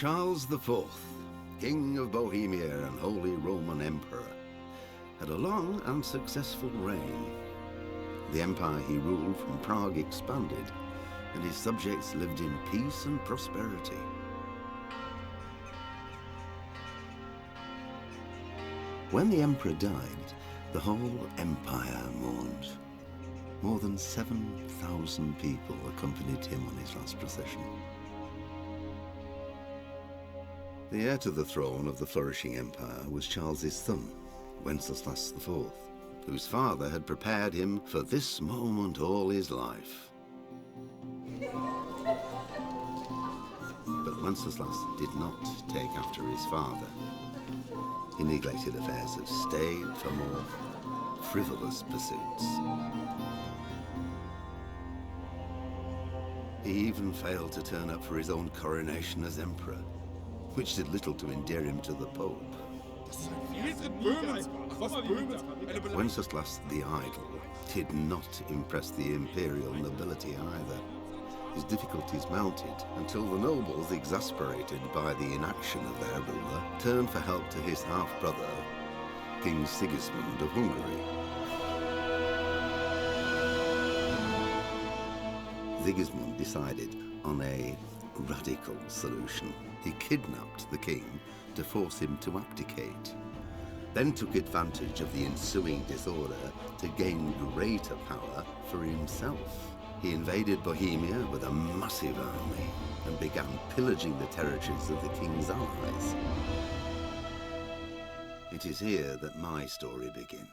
Charles IV, King of Bohemia and Holy Roman Emperor, had a long and successful reign. The empire he ruled from Prague expanded, and his subjects lived in peace and prosperity. When the emperor died, the whole empire mourned. More than 7,000 people accompanied him on his last procession. The heir to the throne of the flourishing empire was Charles's son, Wenceslas IV, whose father had prepared him for this moment all his life. But Wenceslas did not take after his father. He neglected affairs of state for more frivolous pursuits. He even failed to turn up for his own coronation as emperor, which did little to endear him to the Pope. Wenceslas the Idle did not impress the imperial nobility either. His difficulties mounted until the nobles, exasperated by the inaction of their ruler, turned for help to his half-brother, King Sigismund of Hungary. Sigismund decided on a radical solution. He kidnapped the king to force him to abdicate, then took advantage of the ensuing disorder to gain greater power for himself. He invaded Bohemia with a massive army and began pillaging the territories of the king's allies. It is here that my story begins.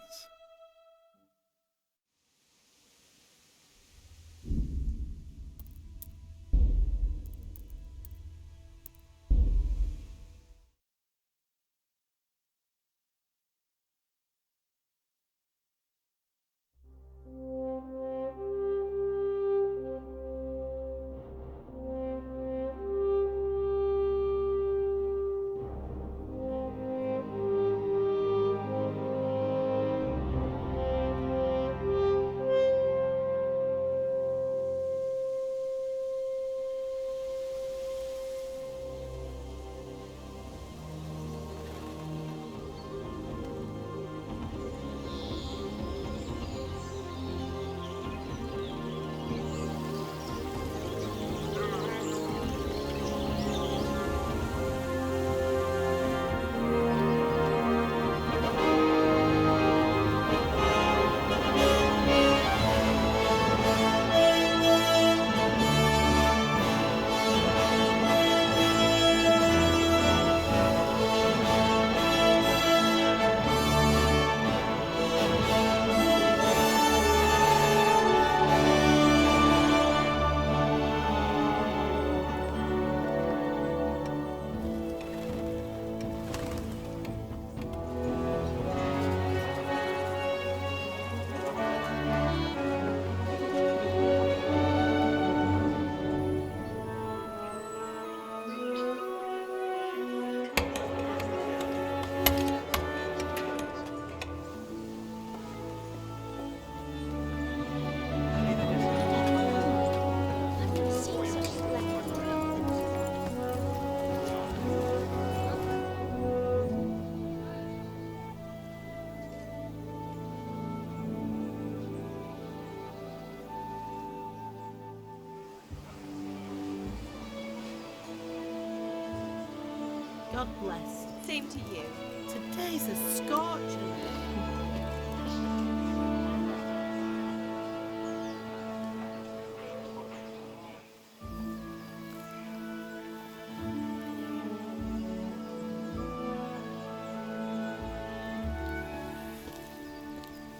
God bless. Same to you. Today's a scorcher.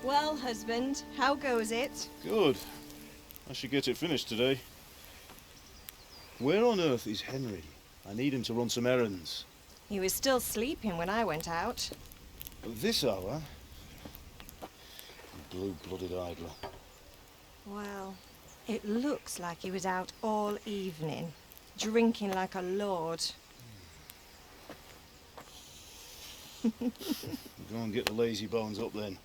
Well, husband, how goes it? Good. I should get it finished today. Where on earth is Henry? I need him to run some errands. He was still sleeping when I went out. At this hour? Blue-blooded idler. Well, it looks like he was out all evening, drinking like a lord. Go and get the lazy bones up then.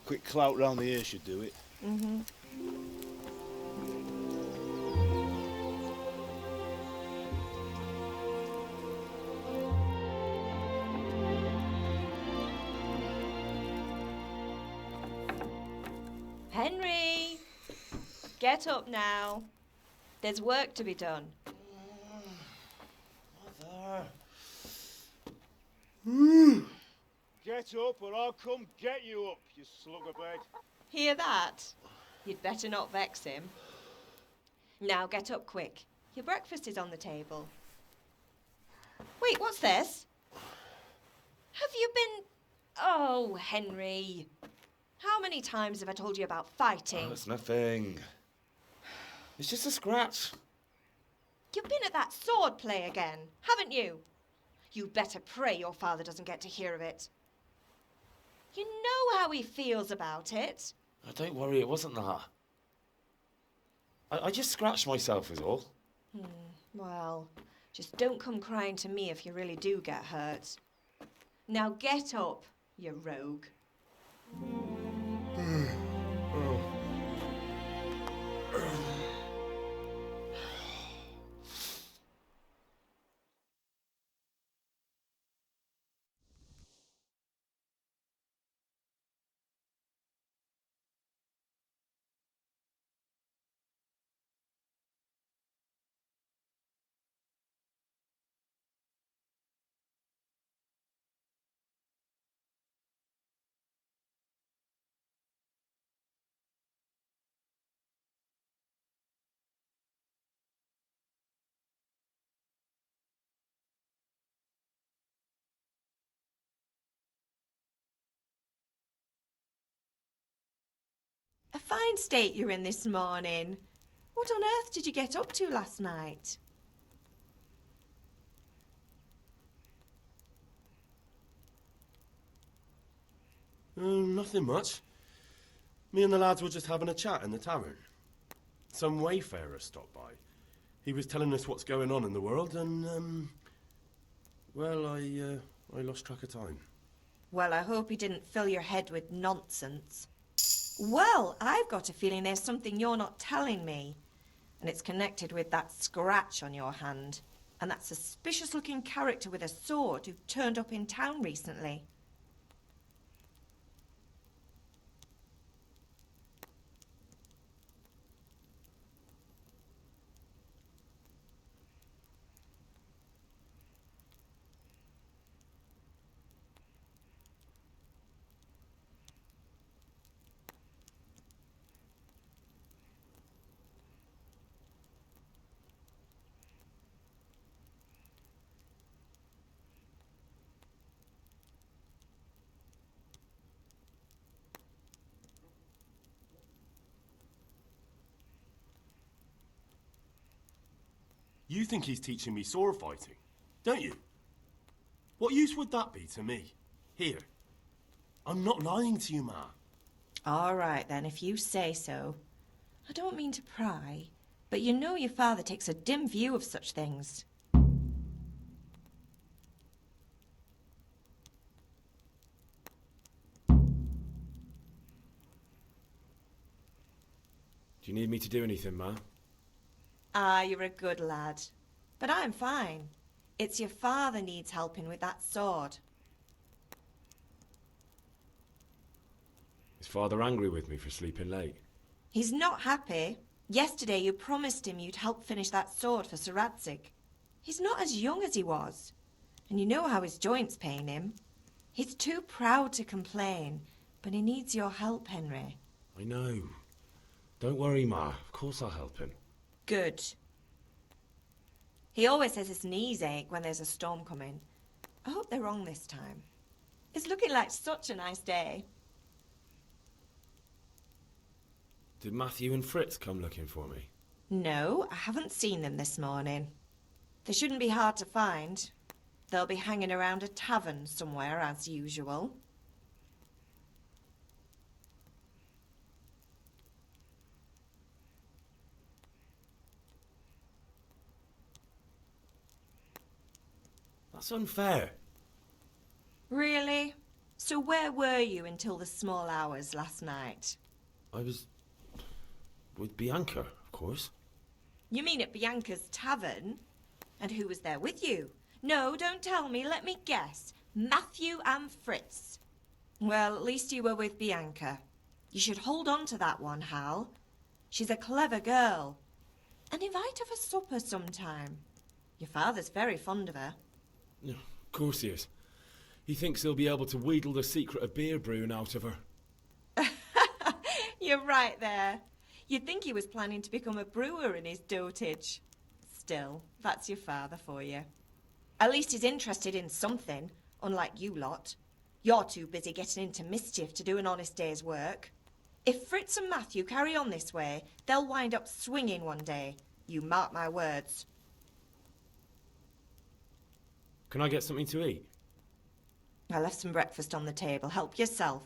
Quick clout round the ear should do it. Mm-hmm. Get up now. There's work to be done. Mother. Get up or I'll come get you up, you slugabag. Hear that? You'd better not vex him. Now get up quick. Your breakfast is on the table. Wait, what's this? Have you been... Oh, Henry. How many times have I told you about fighting? Oh, it's nothing. It's just a scratch. You've been at that sword play again, haven't you? You better pray your father doesn't get to hear of it. You know how he feels about it. Oh, don't worry, it wasn't that. I just scratched myself is all. Well, just don't come crying to me if you really do get hurt. Now get up, you rogue. A fine state you're in this morning. What on earth did you get up to last night? Nothing much. Me and the lads were just having a chat in the tavern. Some wayfarer stopped by. He was telling us what's going on in the world and, well, I lost track of time. Well, I hope he didn't fill your head with nonsense. Well, I've got a feeling there's something you're not telling me. And it's connected with that scratch on your hand. And that suspicious-looking character with a sword who turned up in town recently. You think he's teaching me sword fighting, don't you? What use would that be to me? Here. I'm not lying to you, Ma. All right, then, if you say so. I don't mean to pry, but you know your father takes a dim view of such things. Do you need me to do anything, Ma? Ah, you're a good lad. But I'm fine. It's your father needs helping with that sword. Is Father angry with me for sleeping late? He's not happy. Yesterday you promised him you'd help finish that sword for Sir Radzig. He's not as young as he was. And you know how his joints pain him. He's too proud to complain, but he needs your help, Henry. I know. Don't worry, Ma. Of course I'll help him. Good. He always says his knees ache when there's a storm coming. I hope they're wrong this time. It's looking like such a nice day. Did Matthew and Fritz come looking for me? No, I haven't seen them this morning. They shouldn't be hard to find. They'll be hanging around a tavern somewhere as usual. That's unfair. Really? So where were you until the small hours last night? I was... with Bianca, of course. You mean at Bianca's tavern? And who was there with you? No, don't tell me, let me guess. Matthew and Fritz. Well, at least you were with Bianca. You should hold on to that one, Hal. She's a clever girl. And invite her for supper sometime. Your father's very fond of her. Of course he is. He thinks he'll be able to wheedle the secret of beer brewing out of her. You're right there. You'd think he was planning to become a brewer in his dotage. Still, that's your father for you. At least he's interested in something, unlike you lot. You're too busy getting into mischief to do an honest day's work. If Fritz and Matthew carry on this way, they'll wind up swinging one day. You mark my words. Can I get something to eat? I left some breakfast on the table. Help yourself.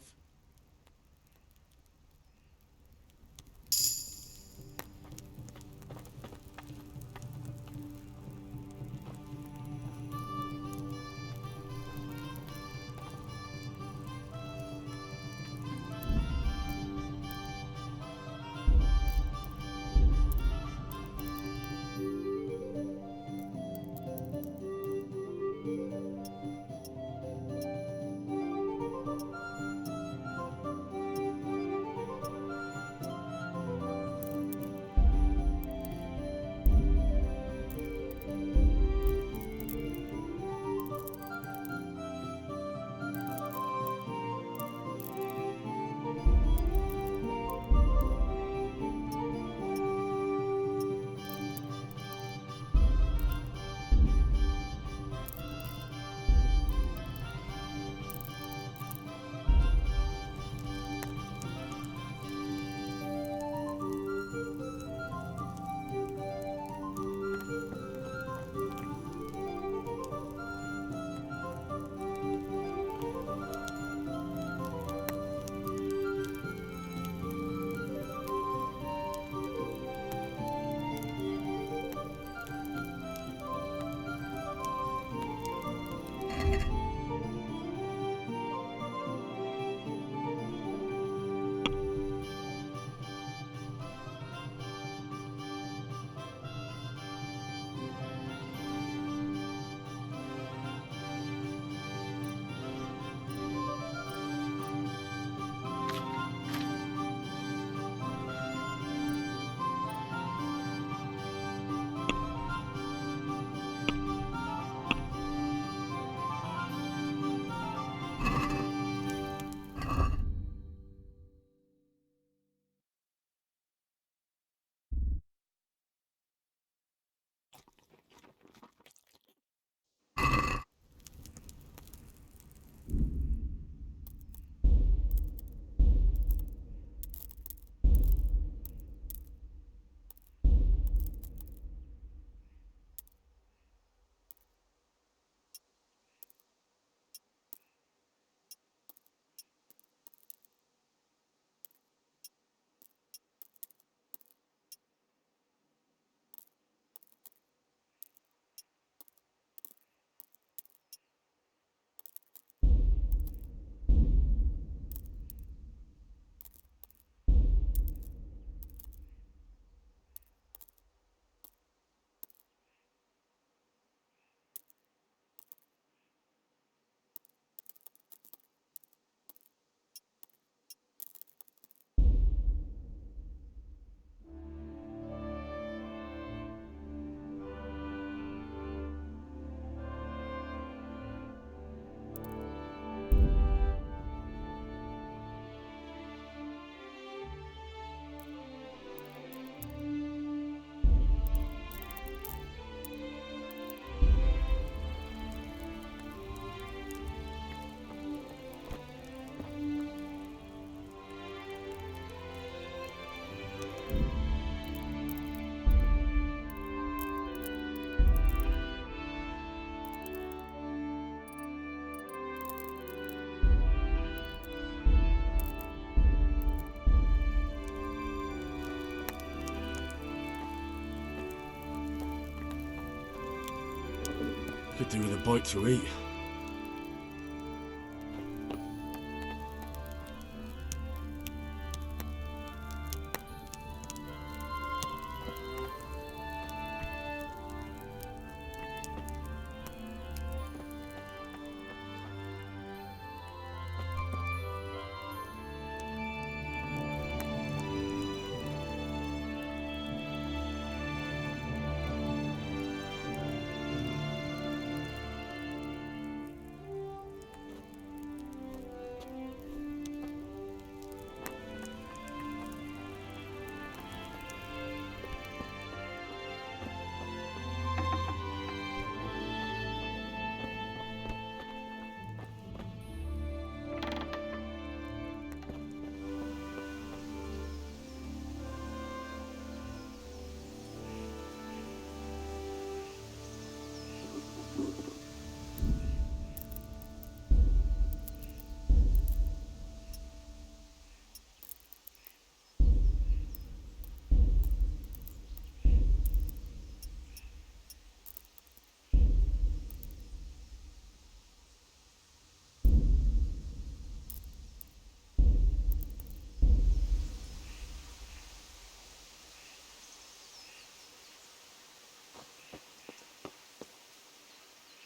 Could do with a bite to eat.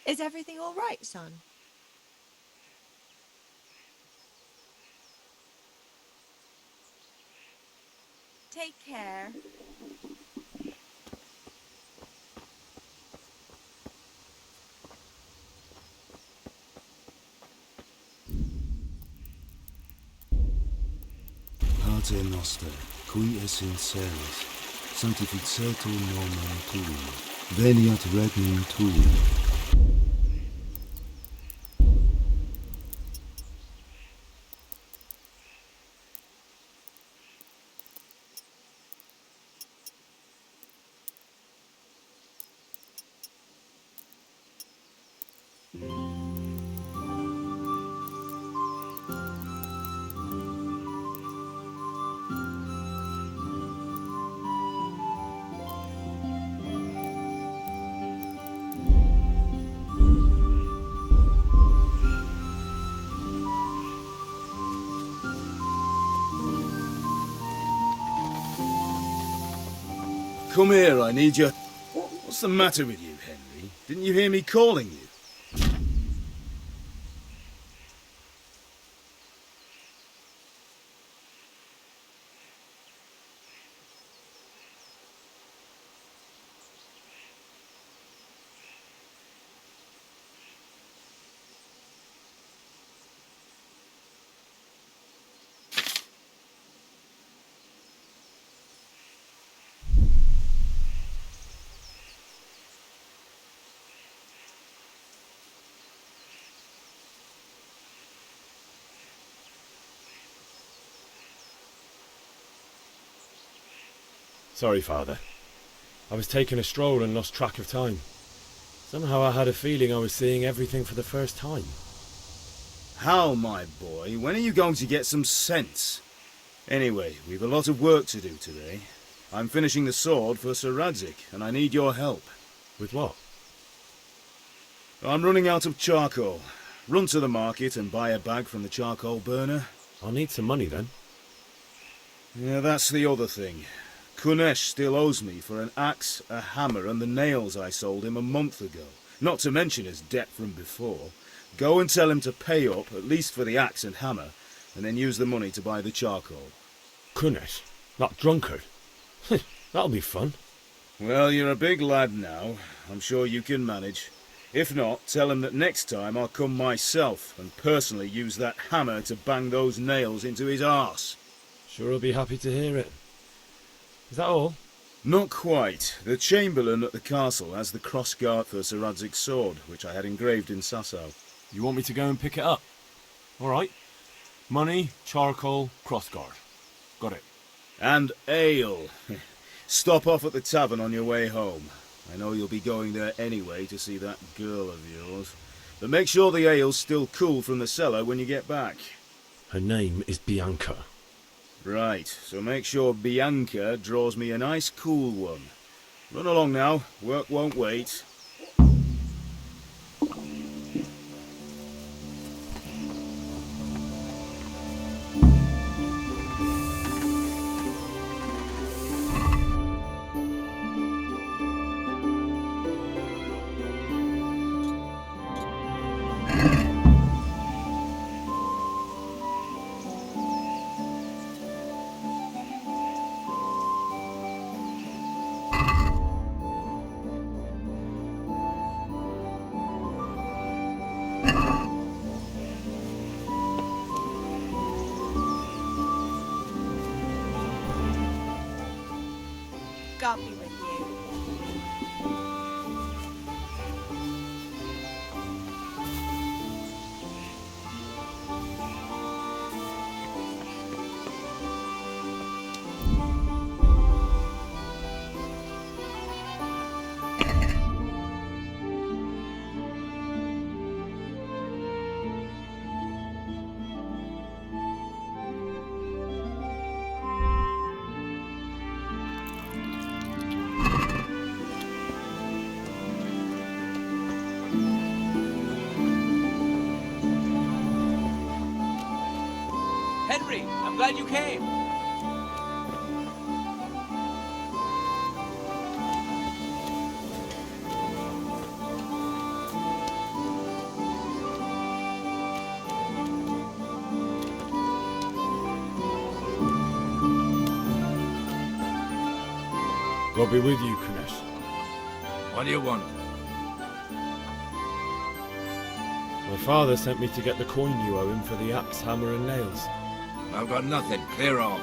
Is everything all right, son? Take care. Pater noster, qui es in celis, sanctificetur nomen tuum, veniat regnum tuum. Come here, I need you. What's the matter with you, Henry? Didn't you hear me calling you? Sorry, Father. I was taking a stroll and lost track of time. Somehow I had a feeling I was seeing everything for the first time. How, my boy? When are you going to get some sense? Anyway, we've a lot of work to do today. I'm finishing the sword for Sir Radzig, and I need your help. With what? I'm running out of charcoal. Run to the market and buy a bag from the charcoal burner. I'll need some money then. Yeah, that's the other thing. Kunesh still owes me for an axe, a hammer, and the nails I sold him a month ago. Not to mention his debt from before. Go and tell him to pay up, at least for the axe and hammer, and then use the money to buy the charcoal. Kunesh? That drunkard? That'll be fun. Well, you're a big lad now. I'm sure you can manage. If not, tell him that next time I'll come myself and personally use that hammer to bang those nails into his arse. Sure he'll be happy to hear it. Is that all? Not quite. The Chamberlain at the castle has the crossguard for Sir Radzig's sword, which I had engraved in Sasau. You want me to go and pick it up? All right. Money, charcoal, crossguard. Got it. And ale. Stop off at the tavern on your way home. I know you'll be going there anyway to see that girl of yours. But make sure the ale's still cool from the cellar when you get back. Her name is Bianca. Right, so make sure Bianca draws me a nice cool one. Run along now, work won't wait. God be with you. Henry, I'm glad you came. God be with you, Kunesh. What do you want? My father sent me to get the coin you owe him for the axe, hammer and nails. I've got nothing. Clear off.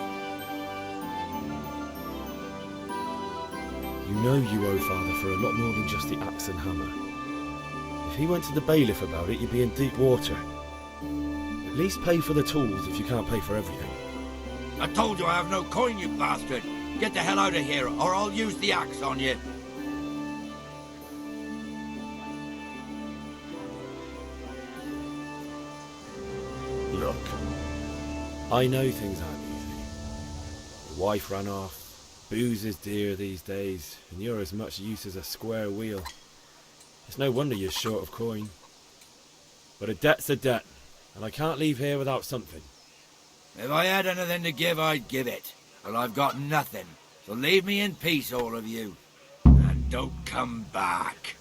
You know you owe father for a lot more than just the axe and hammer. If he went to the bailiff about it, you'd be in deep water. At least pay for the tools if you can't pay for everything. I told you I have no coin, you bastard. Get the hell out of here, or I'll use the axe on you. Look, I know things aren't easy. Your wife ran off, booze is dear these days, and you're as much use as a square wheel. It's no wonder you're short of coin. But a debt's a debt, and I can't leave here without something. If I had anything to give, I'd give it. But I've got nothing. So leave me in peace, all of you. And don't come back.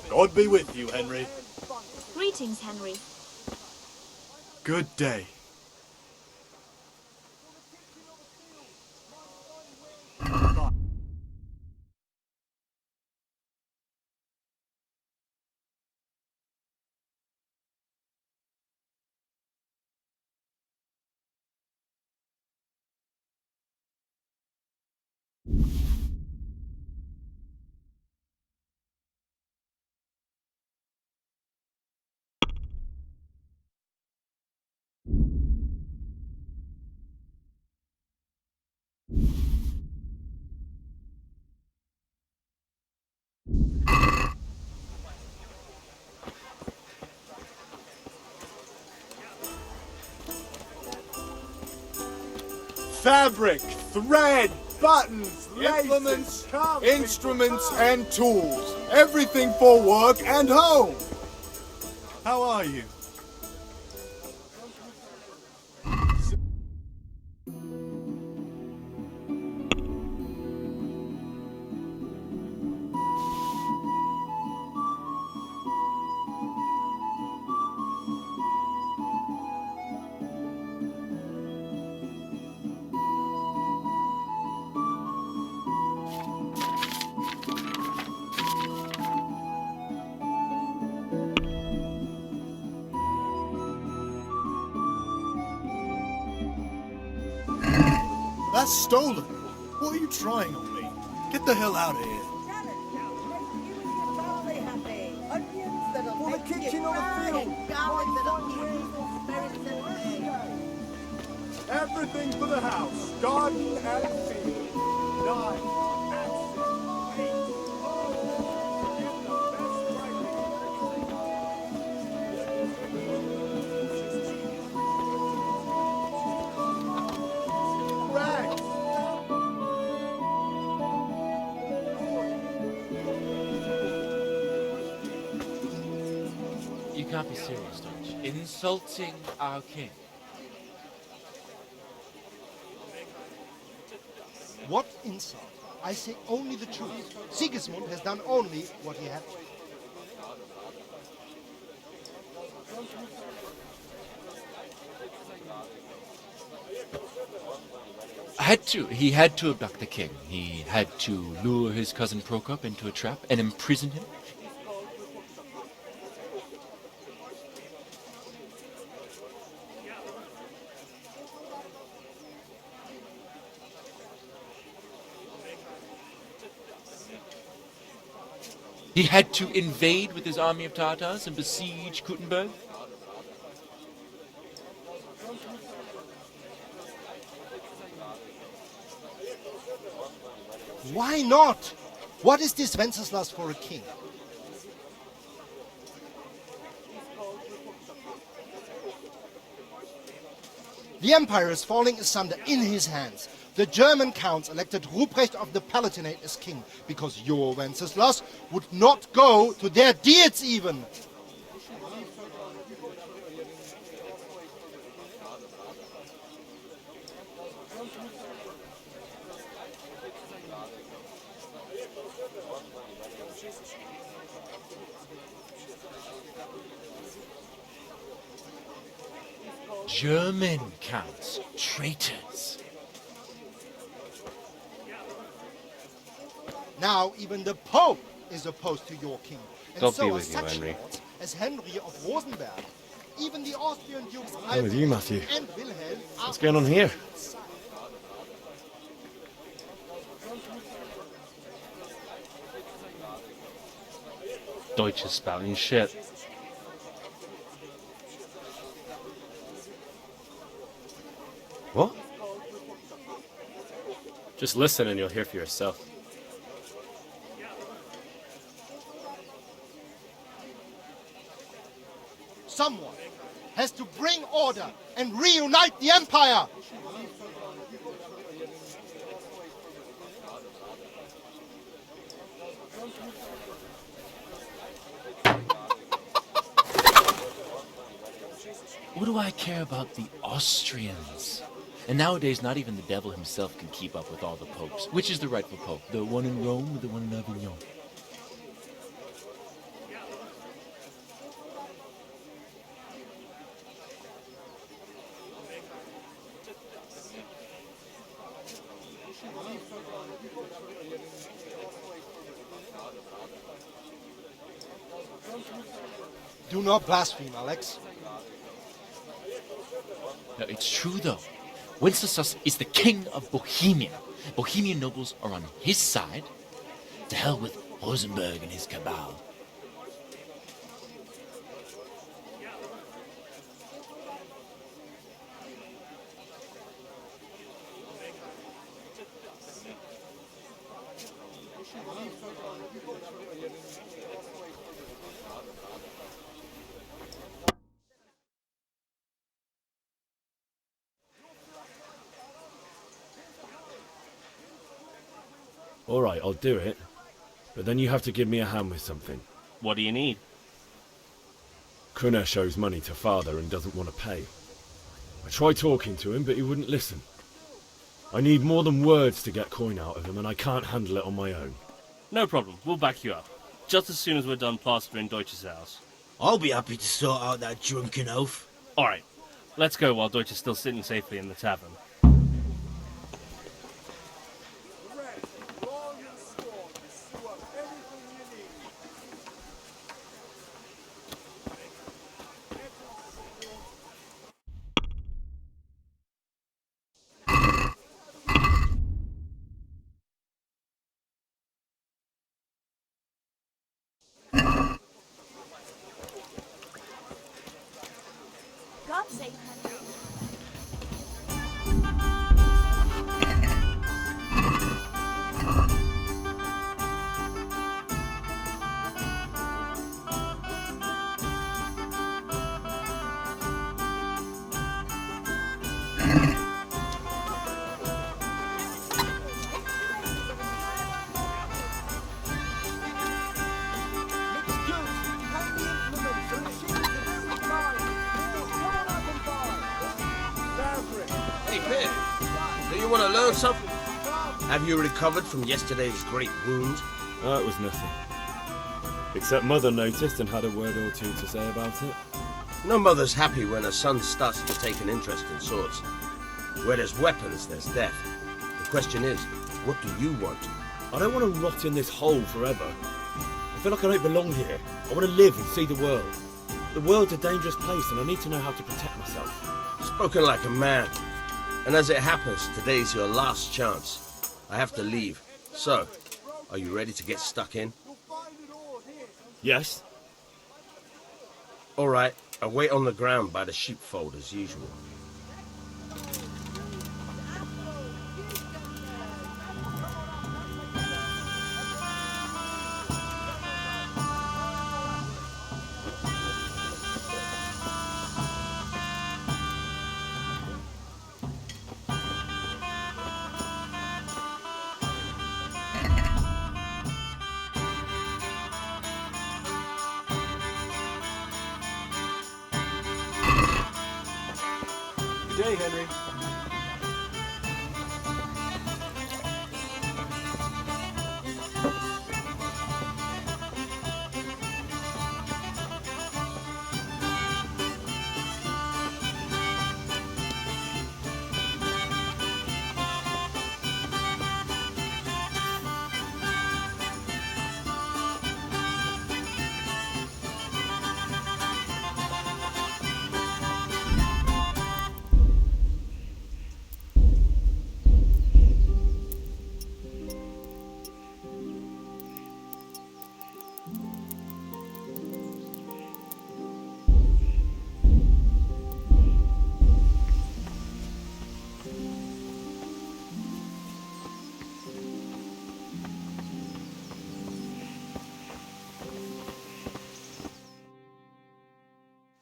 God be with you, Henry. Greetings, Henry. Good day. Fabric, thread, buttons, Implements, laces, instruments and tools. Everything for work and home. How are you? That's stolen. What are you trying on me? Get the hell out of here. For the kitchen or the field. Everything for the house, garden and field. 9, axes, 8. Oh, get the best rags. You can't be serious, don't you? Insulting our king. What insult? I say only the truth. Sigismund has done only what he had to. He had to abduct the king. He had to lure his cousin Prokop into a trap and imprison him. He had to invade with his army of Tartars and besiege Kuttenberg. Why not? What is this Wenceslas for a king? The empire is falling asunder in his hands. The German counts elected Ruprecht of the Palatinate as king because your Wenceslas would not go to their diets even. German counts, traitors. Now even the Pope is opposed to your king. And God so be are with you, such Henry. lords as Henry of Rosenberg. Even the Austrian dukes I'm with you, Matthew. and Wilhelm are What's going on here? Deutsch is spouting shit. What? Just listen and you'll hear for yourself. Someone has to bring order and reunite the empire. What do I care about the Austrians? And nowadays, not even the devil himself can keep up with all the popes. Which is the rightful pope? The one in Rome or the one in Avignon? Do not blaspheme, Alex. No, it's true though. Wenceslas is the king of Bohemia. Bohemian nobles are on his side. To hell with Rosenberg and his cabal. All right, I'll do it. But then you have to give me a hand with something. What do you need? Kunesh owes money to father and doesn't want to pay. I tried talking to him, but he wouldn't listen. I need more than words to get coin out of him, and I can't handle it on my own. No problem, we'll back you up. Just as soon as we're done plastering Deutsch's house. I'll be happy to sort out that drunken oaf. Alright, let's go while Deutsch is still sitting safely in the tavern. God save Henry. Hey, Pip, do you want to learn something? Have you recovered from yesterday's great wound? That was nothing. Except Mother noticed and had a word or two to say about it. No mother's happy when her son starts to take an interest in swords. Where there's weapons, there's death. The question is, what do you want? I don't want to rot in this hole forever. I feel like I don't belong here. I want to live and see the world. The world's a dangerous place and I need to know how to protect myself. Spoken like a man. And as it happens, today's your last chance. I have to leave. So, are you ready to get stuck in? Yes. All right, I'll wait on the ground by the sheepfold as usual. Good day, Henry.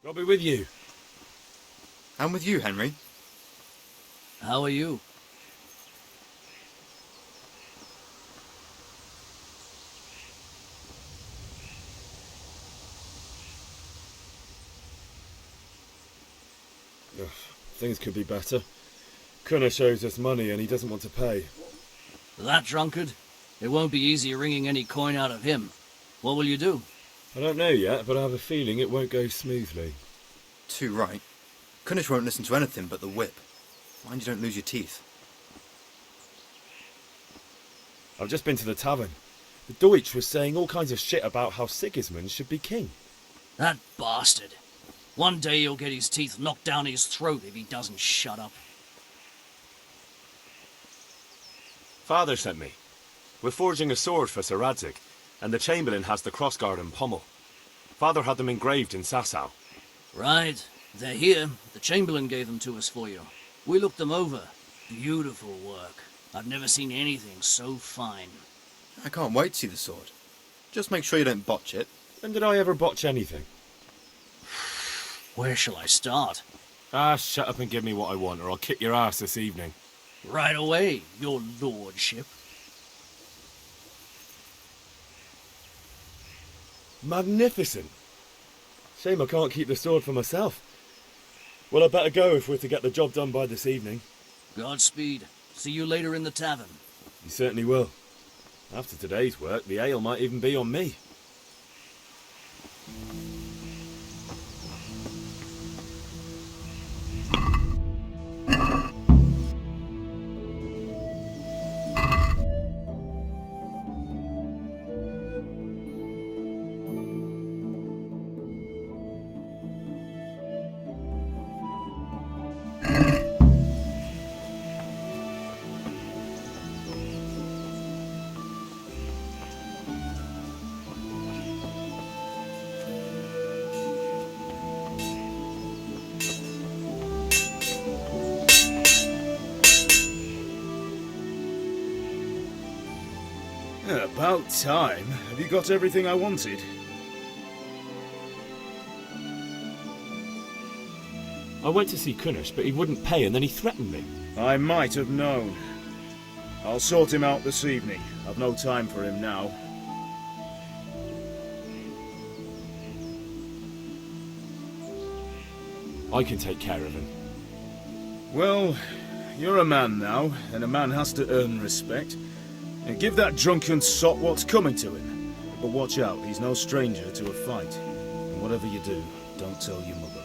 I'll be with you. I'm with you, Henry. How are you? Ugh, things could be better. Kunesh owes us money and he doesn't want to pay. That drunkard? It won't be easy wringing any coin out of him. What will you do? I don't know yet, but I have a feeling it won't go smoothly. Too right. Kunesh won't listen to anything but the whip. Mind you don't lose your teeth. I've just been to the tavern. The Deutsch was saying all kinds of shit about how Sigismund should be king. That bastard. One day he'll get his teeth knocked down his throat if he doesn't shut up. Father sent me. We're forging a sword for Sir Radzig, and the Chamberlain has the crossguard and pommel. Father had them engraved in Sasau. Right. They're here. The Chamberlain gave them to us for you. We looked them over. Beautiful work. I've never seen anything so fine. I can't wait to see the sword. Just make sure you don't botch it. When did I ever botch anything? Where shall I start? Ah, shut up and give me what I want, or I'll kick your ass this evening. Right away, your lordship. Magnificent. Shame I can't keep the sword for myself. Well, I better go if we're to get the job done by this evening. Godspeed. See you later in the tavern. You certainly will. After today's work, the ale might even be on me. About time. Have you got everything I wanted? I went to see Kunesh, but he wouldn't pay and then he threatened me. I might have known. I'll sort him out this evening. I've no time for him now. I can take care of him. Well, you're a man now, and a man has to earn respect. And give that drunken sot what's coming to him. But watch out, he's no stranger to a fight. And whatever you do, don't tell your mother.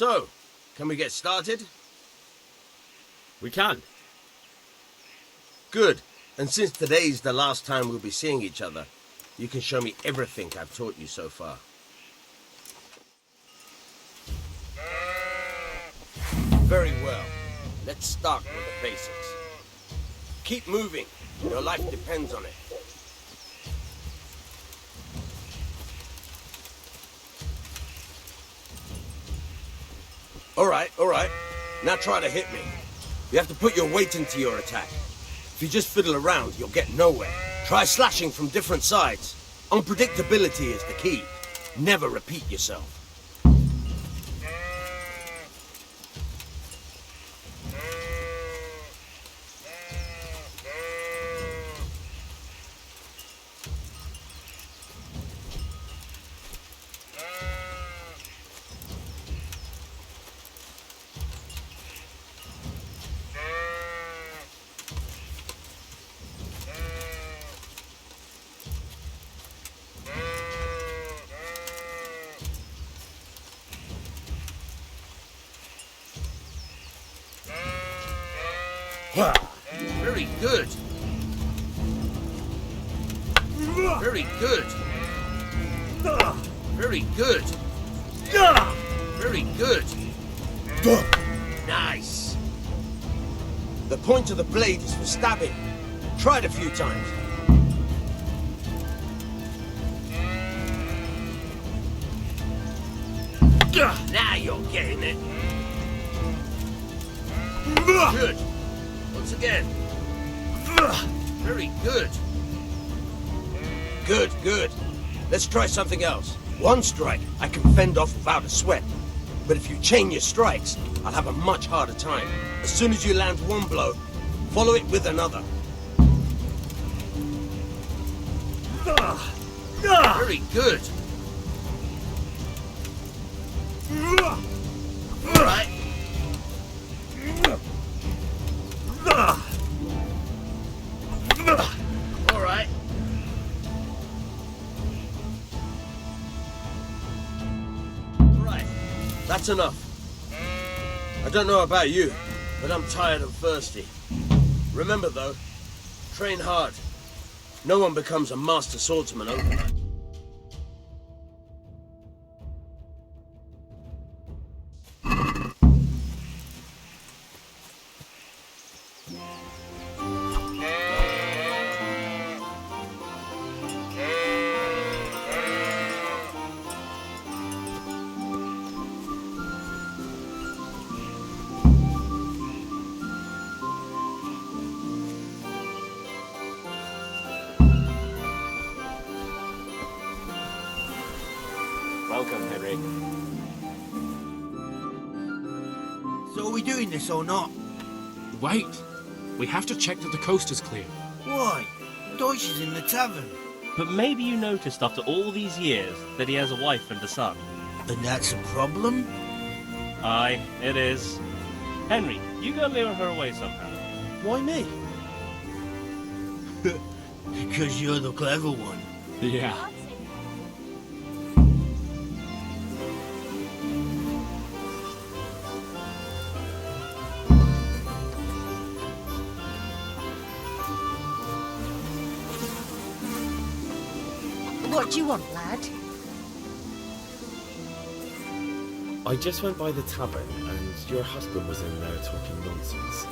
So, can we get started? We can. Good. And since today's the last time we'll be seeing each other, you can show me everything I've taught you so far. Very well. Let's start with the basics. Keep moving. Your life depends on it. All right. Now try to hit me. You have to put your weight into your attack. If you just fiddle around, you'll get nowhere. Try slashing from different sides. Unpredictability is the key. Never repeat yourself. Very good. Very good. Very good. Very good. Nice. The point of the blade is for stabbing. Try it a few times. Now you're getting it. Good. Once again. Very good. Good. Let's try something else. One strike I can fend off without a sweat. But if you chain your strikes, I'll have a much harder time. As soon as you land one blow, follow it with another. Very good. All right. All right. Right. That's enough. I don't know about you, but I'm tired and thirsty. Remember though, train hard. No one becomes a master swordsman overnight. Welcome, Henry. So are we doing this or not? Wait. We have to check that the coast is clear. Why? Deutsch is in the tavern. But maybe you noticed after all these years that he has a wife and a son. And that's a problem? Aye, it is. Henry, you go lure her away somehow. Why me? Because you're the clever one. Yeah. What do you want, lad? I just went by the tavern and your husband was in there talking nonsense.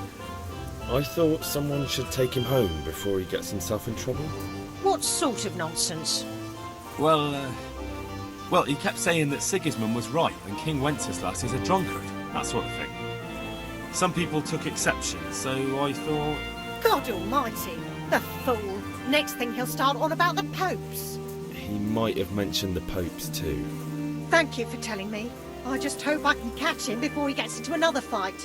I thought someone should take him home before he gets himself in trouble. What sort of nonsense? Well, he kept saying that Sigismund was right and King Wenceslas is a drunkard, that sort of thing. Some people took exception, so I thought... God almighty, the fool. Next thing he'll start on about the popes. He might have mentioned the popes too. Thank you for telling me. I just hope I can catch him before he gets into another fight.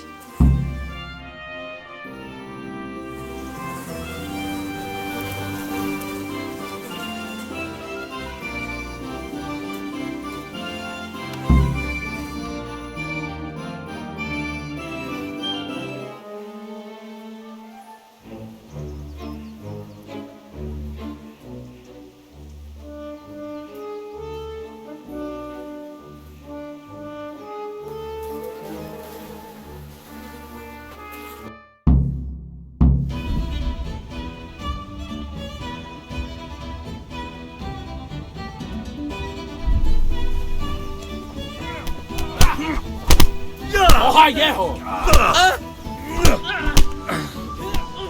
High-yeho!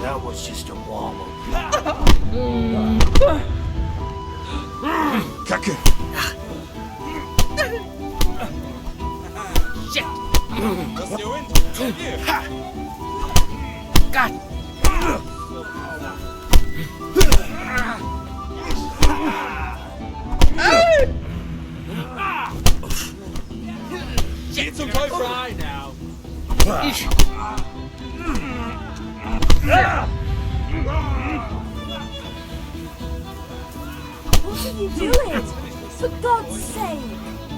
That was just a warm-up. Kacke! Shit! Lass dir Wind! God! Geh zum Teufel! Try now. What are you doing? For God's sake!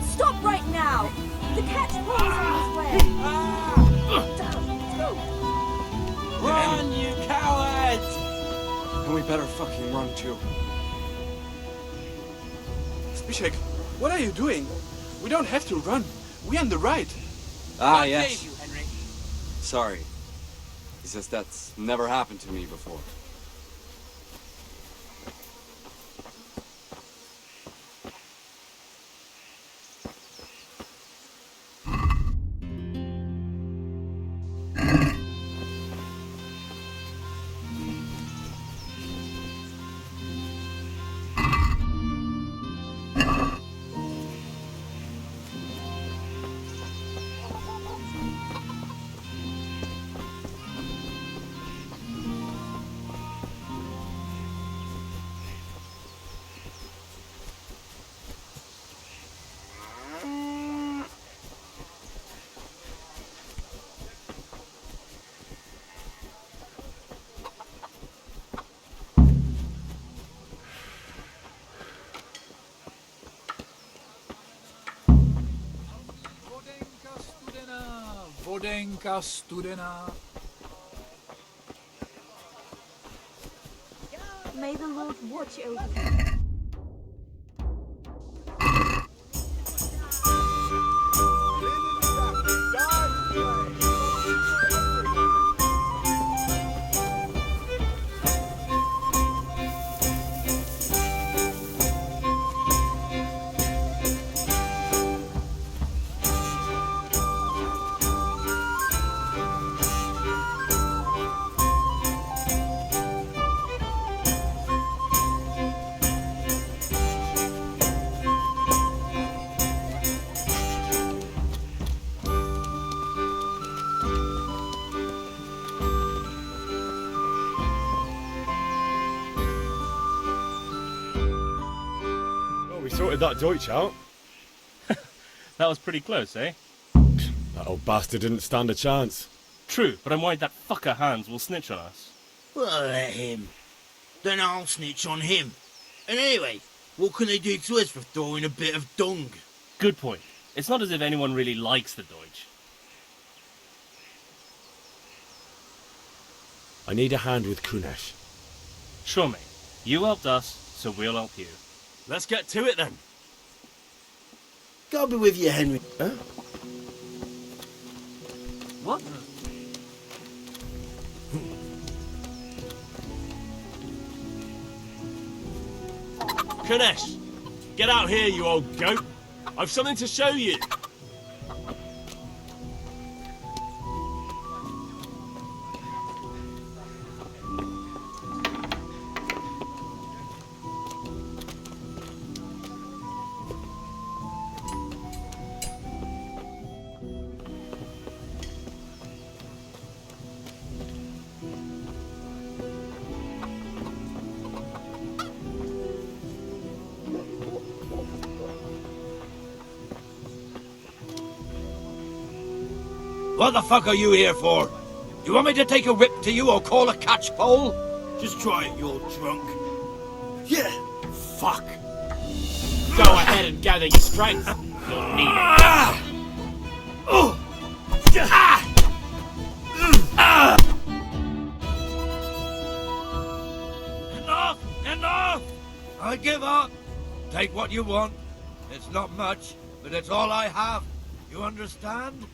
Stop right now! The catch pole is on its way! Run, you cowards! And we better fucking run too. Zbyszek, what are you doing? We don't have to run. We're on the right. Ah, God yes. save you, Henry. Sorry. It's just that's never happened to me before. Vodenka studena. May the Lord watch over you. We sorted that Deutsch out. That was pretty close, eh? That old bastard didn't stand a chance. True, but I'm worried that fucker Hans will snitch on us. Well, let him. Then I'll snitch on him. And anyway, what can they do to us for throwing a bit of dung? Good point. It's not as if anyone really likes the Deutsch. I need a hand with Kunesh. Sure, mate. You helped us, so we'll help you. Let's get to it then. God be with you, Henry. Huh? What? Kunesh, get out here, you old goat. I've something to show you. What the fuck are you here for? You want me to take a whip to you or call a catchpole? Just try it, you're drunk. Yeah. Fuck. Go ahead and gather your strength. You'll need it. Enough! Enough! I give up. Take what you want. It's not much, but it's all I have. You understand?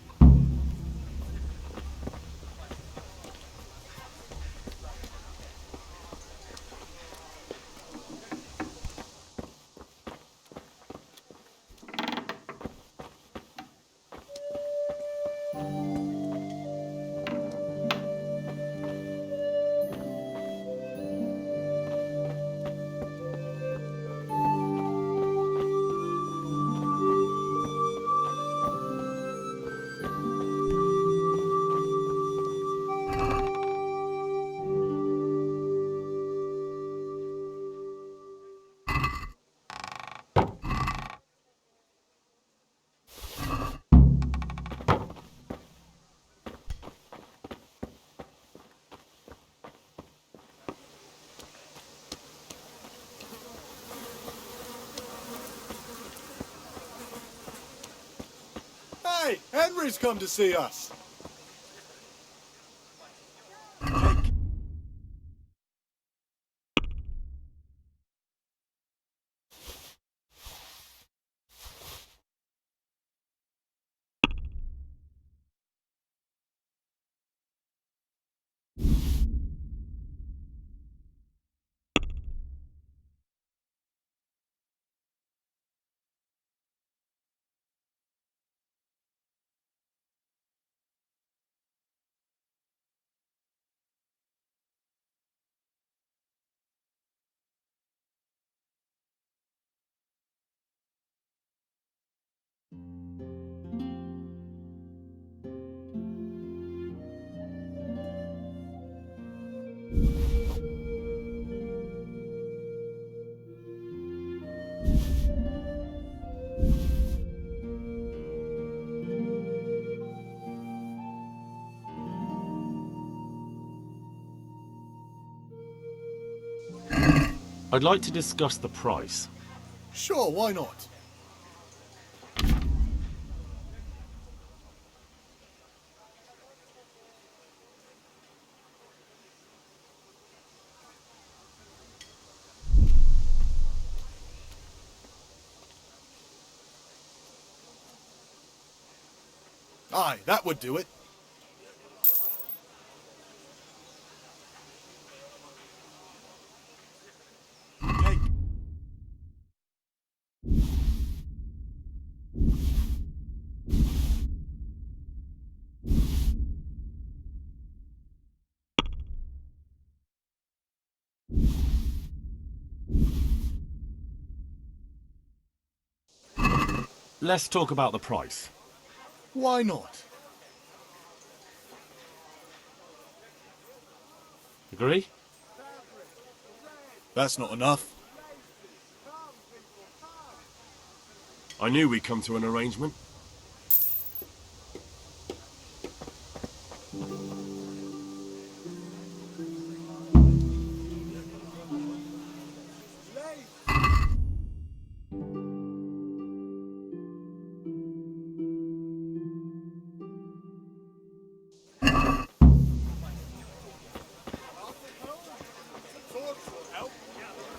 Henry's come to see us. I'd like to discuss the price. Sure, why not? Aye, that would do it. Let's talk about the price. Why not? Agree? That's not enough. I knew we'd come to an arrangement.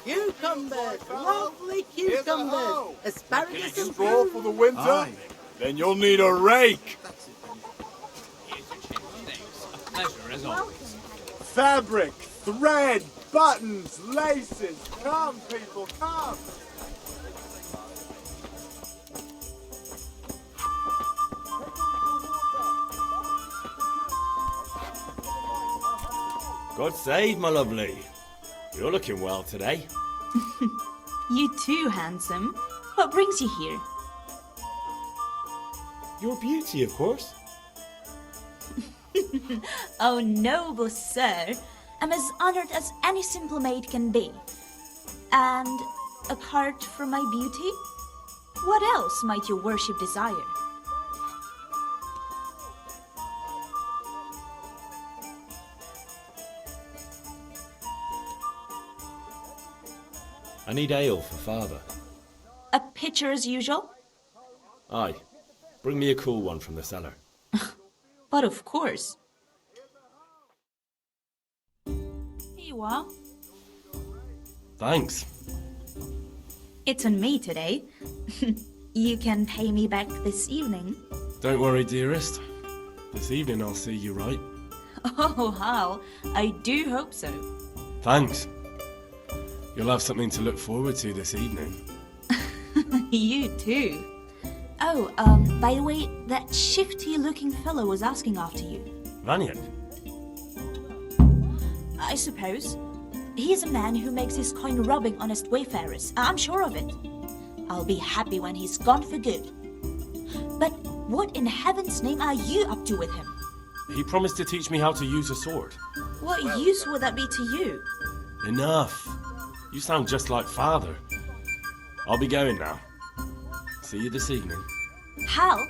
Cucumbers, lovely cucumbers, asparagus and Straw for the winter? Aye. Then you'll need a rake. Pleasure as always. Fabric, thread, buttons, laces. Come, people, come. God save, my lovely. You're looking well today. You too, handsome. What brings you here? Your beauty, of course. Oh, noble sir. I'm as honored as any simple maid can be. And apart from my beauty, what else might your worship desire? I need ale for father. A pitcher as usual? Aye. Bring me a cool one from the cellar. But of course. Here you are. Thanks. It's on me today. You can pay me back this evening. Don't worry, dearest. This evening I'll see you right. Oh, how? I do hope so. Thanks. You'll have something to look forward to this evening. You too. Oh, by the way, that shifty-looking fellow was asking after you. Vanian? I suppose. He's a man who makes his coin robbing honest wayfarers. I'm sure of it. I'll be happy when he's gone for good. But what in heaven's name are you up to with him? He promised to teach me how to use a sword. What use would that be to you? Enough. You sound just like father. I'll be going now. See you this evening. Hal,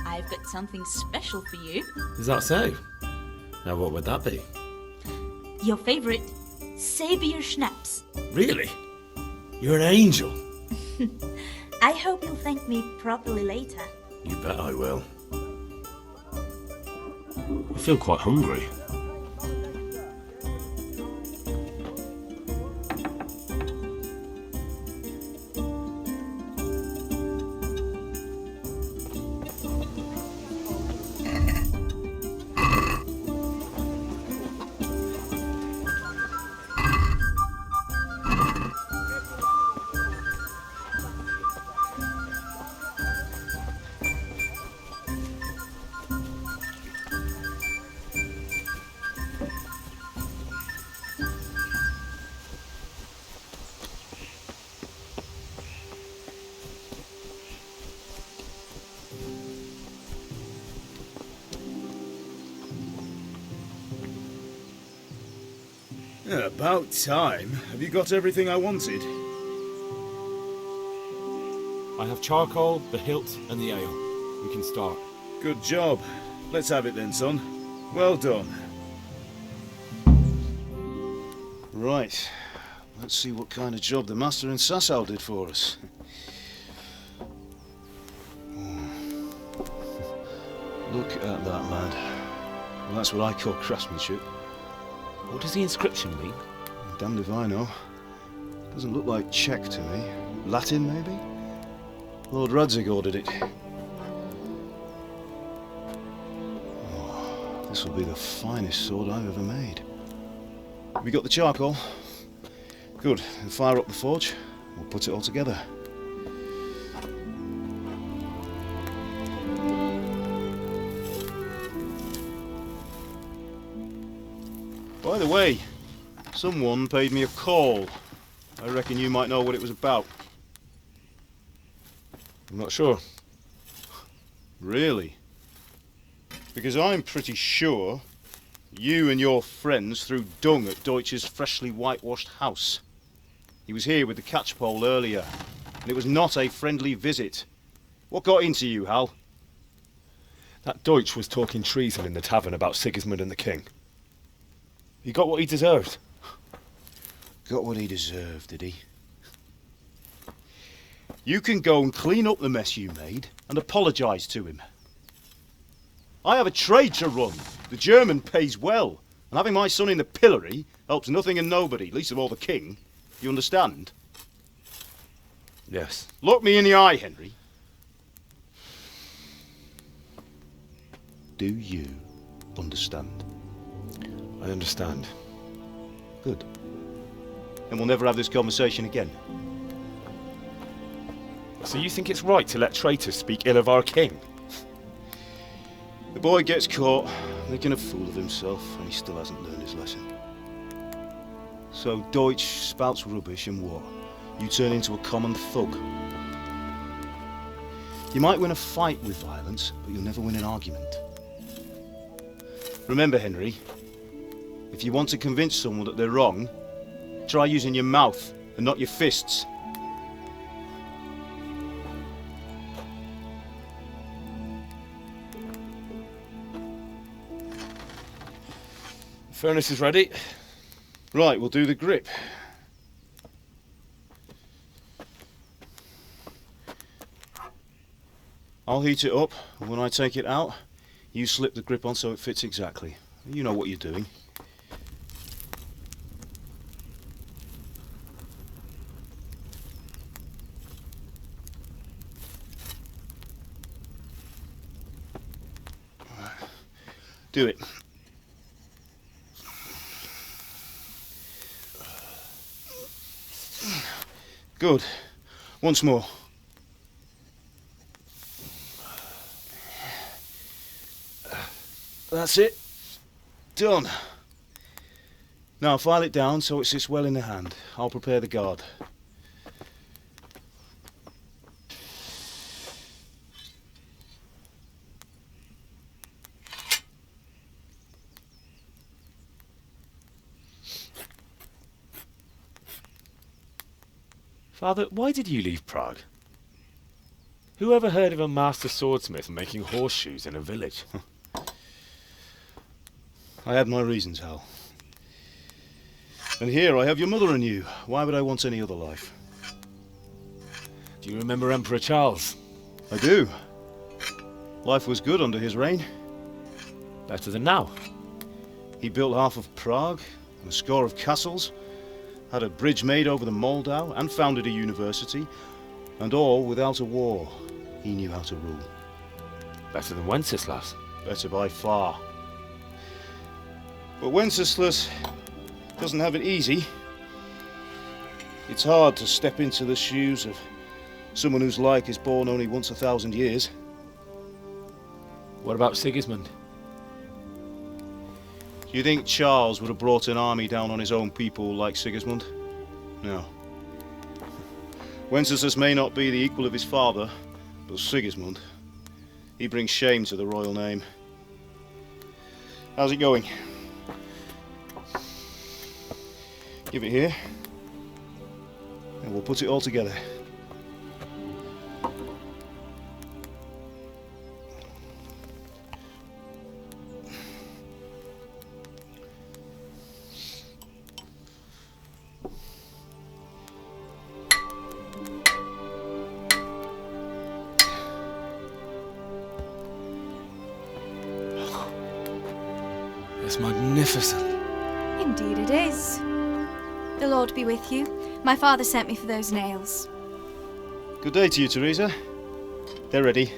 I've got something special for you. Is that so? Now what would that be? Your favorite, Sabier Schnapps. Really? You're an angel. I hope you'll thank me properly later. You bet I will. feel quite hungry. Yeah, about time. Have you got everything I wanted? I have charcoal, the hilt, and the ale. We can start. Good job. Let's have it then, son. Well done. Right. Let's see what kind of job the master in Sasau did for us. Look at that, lad. Well, that's what I call craftsmanship. What does the inscription mean? Damned if I know. Doesn't look like Czech to me. Latin, maybe? Lord Radzig ordered it. Oh, this will be the finest sword I've ever made. Have you got the charcoal? Good. Then fire up the forge. We'll put it all together. By the way, someone paid me a call. I reckon you might know what it was about. I'm not sure. Really? Because I'm pretty sure you and your friends threw dung at Deutsch's freshly whitewashed house. He was here with the catchpole earlier, and it was not a friendly visit. What got into you, Hal? That Deutsch was talking treason in the tavern about Sigismund and the king. He got what he deserved. Got what he deserved, did he? You can go and clean up the mess you made and apologise to him. I have a trade to run. The German pays well, and having my son in the pillory helps nothing and nobody, least of all the king. You understand? Yes. Look me in the eye, Henry. Do you understand? I understand. Good. Then we'll never have this conversation again. So you think it's right to let traitors speak ill of our king? The boy gets caught, making a fool of himself, and he still hasn't learned his lesson. So Deutsch spouts rubbish, and what? You turn into a common thug. You might win a fight with violence, but you'll never win an argument. Remember, Henry, if you want to convince someone that they're wrong, try using your mouth and not your fists. Furnace is ready. Right, we'll do the grip. I'll heat it up, and when I take it out, you slip the grip on so it fits exactly. You know what you're doing. Do it. Good. Once more. That's it. Done. Now file it down so it sits well in the hand. I'll prepare the guard. Father, why did you leave Prague? Who ever heard of a master swordsmith making horseshoes in a village? I had my reasons, Hal. And here I have your mother and you. Why would I want any other life? Do you remember Emperor Charles? I do. Life was good under his reign. Better than now. He built half of Prague and a score of castles, had a bridge made over the Moldau, and founded a university, and all without a war. He knew how to rule. Better than Wenceslas. Better by far. But Wenceslas doesn't have it easy. It's hard to step into the shoes of someone whose like is born only once 1,000 years. What about Sigismund? Do you think Charles would have brought an army down on his own people like Sigismund? No. Wenceslas may not be the equal of his father, but Sigismund, he brings shame to the royal name. How's it going? Give it here, and we'll put it all together. It's magnificent. Indeed it is. The Lord be with you. My father sent me for those nails. Good day to you, Teresa. They're ready.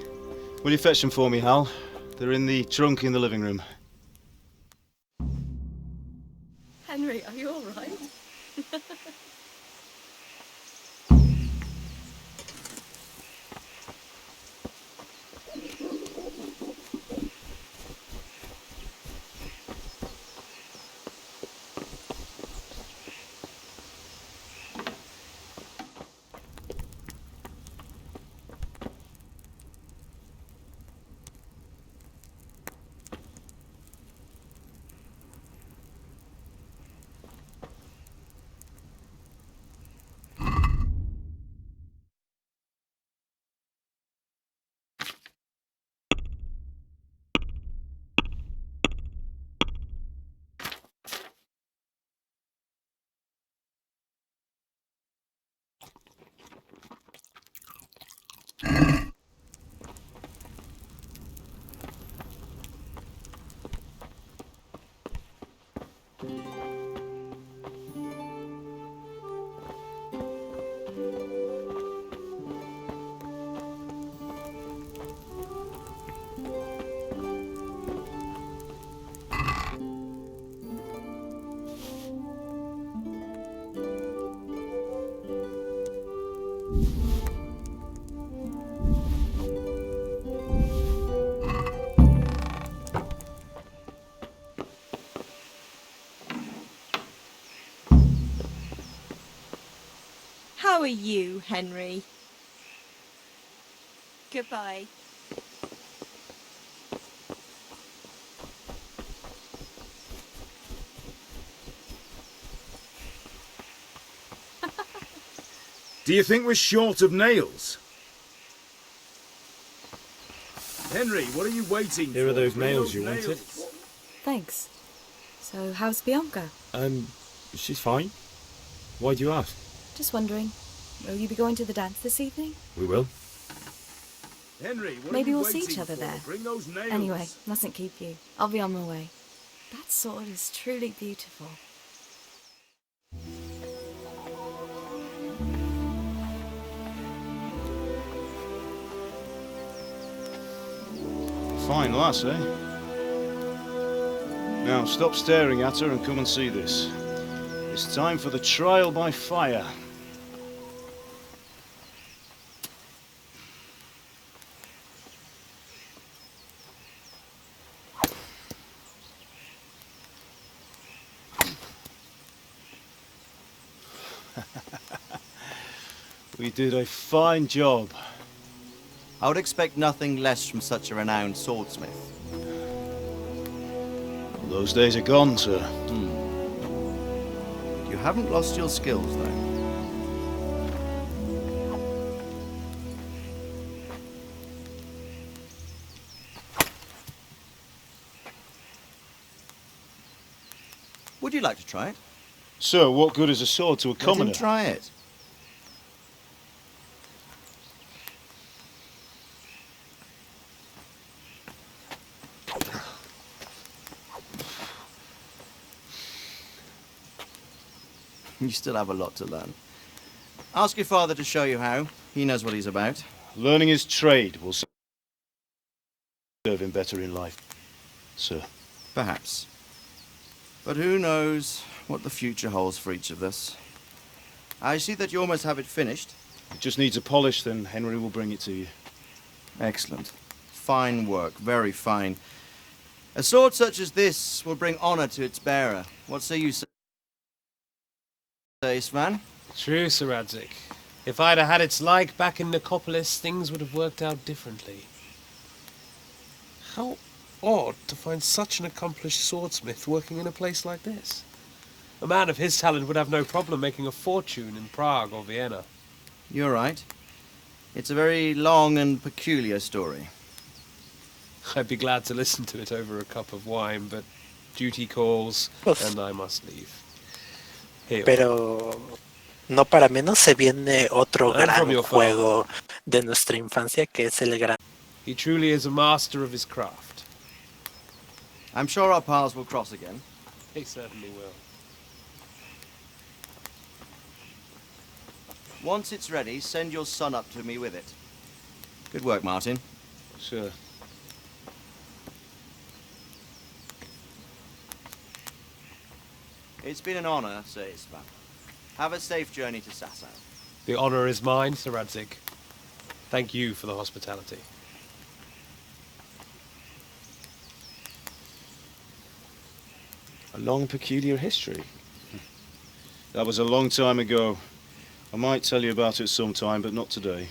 Will you fetch them for me, Hal? They're in the trunk in the living room. Henry, are you all right? How are you, Henry? Goodbye. Do you think we're short of nails? Henry, what are you waiting for? Here are those nails you wanted. Thanks. So, how's Bianca? She's fine. Why do you ask? Just wondering. Will you be going to the dance this evening? We will. Henry, what Maybe are you we'll see waiting each other for? there. Bring those nails. Anyway, mustn't keep you. I'll be on my way. That sword is truly beautiful. Fine lass, eh? Now stop staring at her and come and see this. It's time for the trial by fire. We did a fine job. I would expect nothing less from such a renowned swordsmith. Well, those days are gone, sir. You haven't lost your skills, though. Would you like to try it? Sir, what good is a sword to a commoner? Let him try it. You still have a lot to learn. Ask your father to show you how. He knows what he's about. Learning his trade will serve him better in life, sir. Perhaps. But who knows what the future holds for each of us. I see that you almost have it finished. It just needs a polish, then Henry will bring it to you. Excellent. Fine work, very fine. A sword such as this will bring honor to its bearer. What say you, Svan? True, Sir Radzig. If I'd have had its like back in Nicopolis, things would have worked out differently. How odd to find such an accomplished swordsmith working in a place like this. A man of his talent would have no problem making a fortune in Prague or Vienna. You're right. It's a very long and peculiar story. I'd be glad to listen to it over a cup of wine, but duty calls, and I must leave. Here. Pero no para menos se viene otro And gran from your juego de nuestra infancia, que es el gran... He truly is a master of his craft. I'm sure our paths will cross again. He certainly will. Once it's ready, send your son up to me with it. Good work, Martin. Sure. It's been an honor, Sir Isvan. Have a safe journey to Sasau. The honor is mine, Sir Radzig. Thank you for the hospitality. A long, peculiar history. That was a long time ago. I might tell you about it sometime, but not today.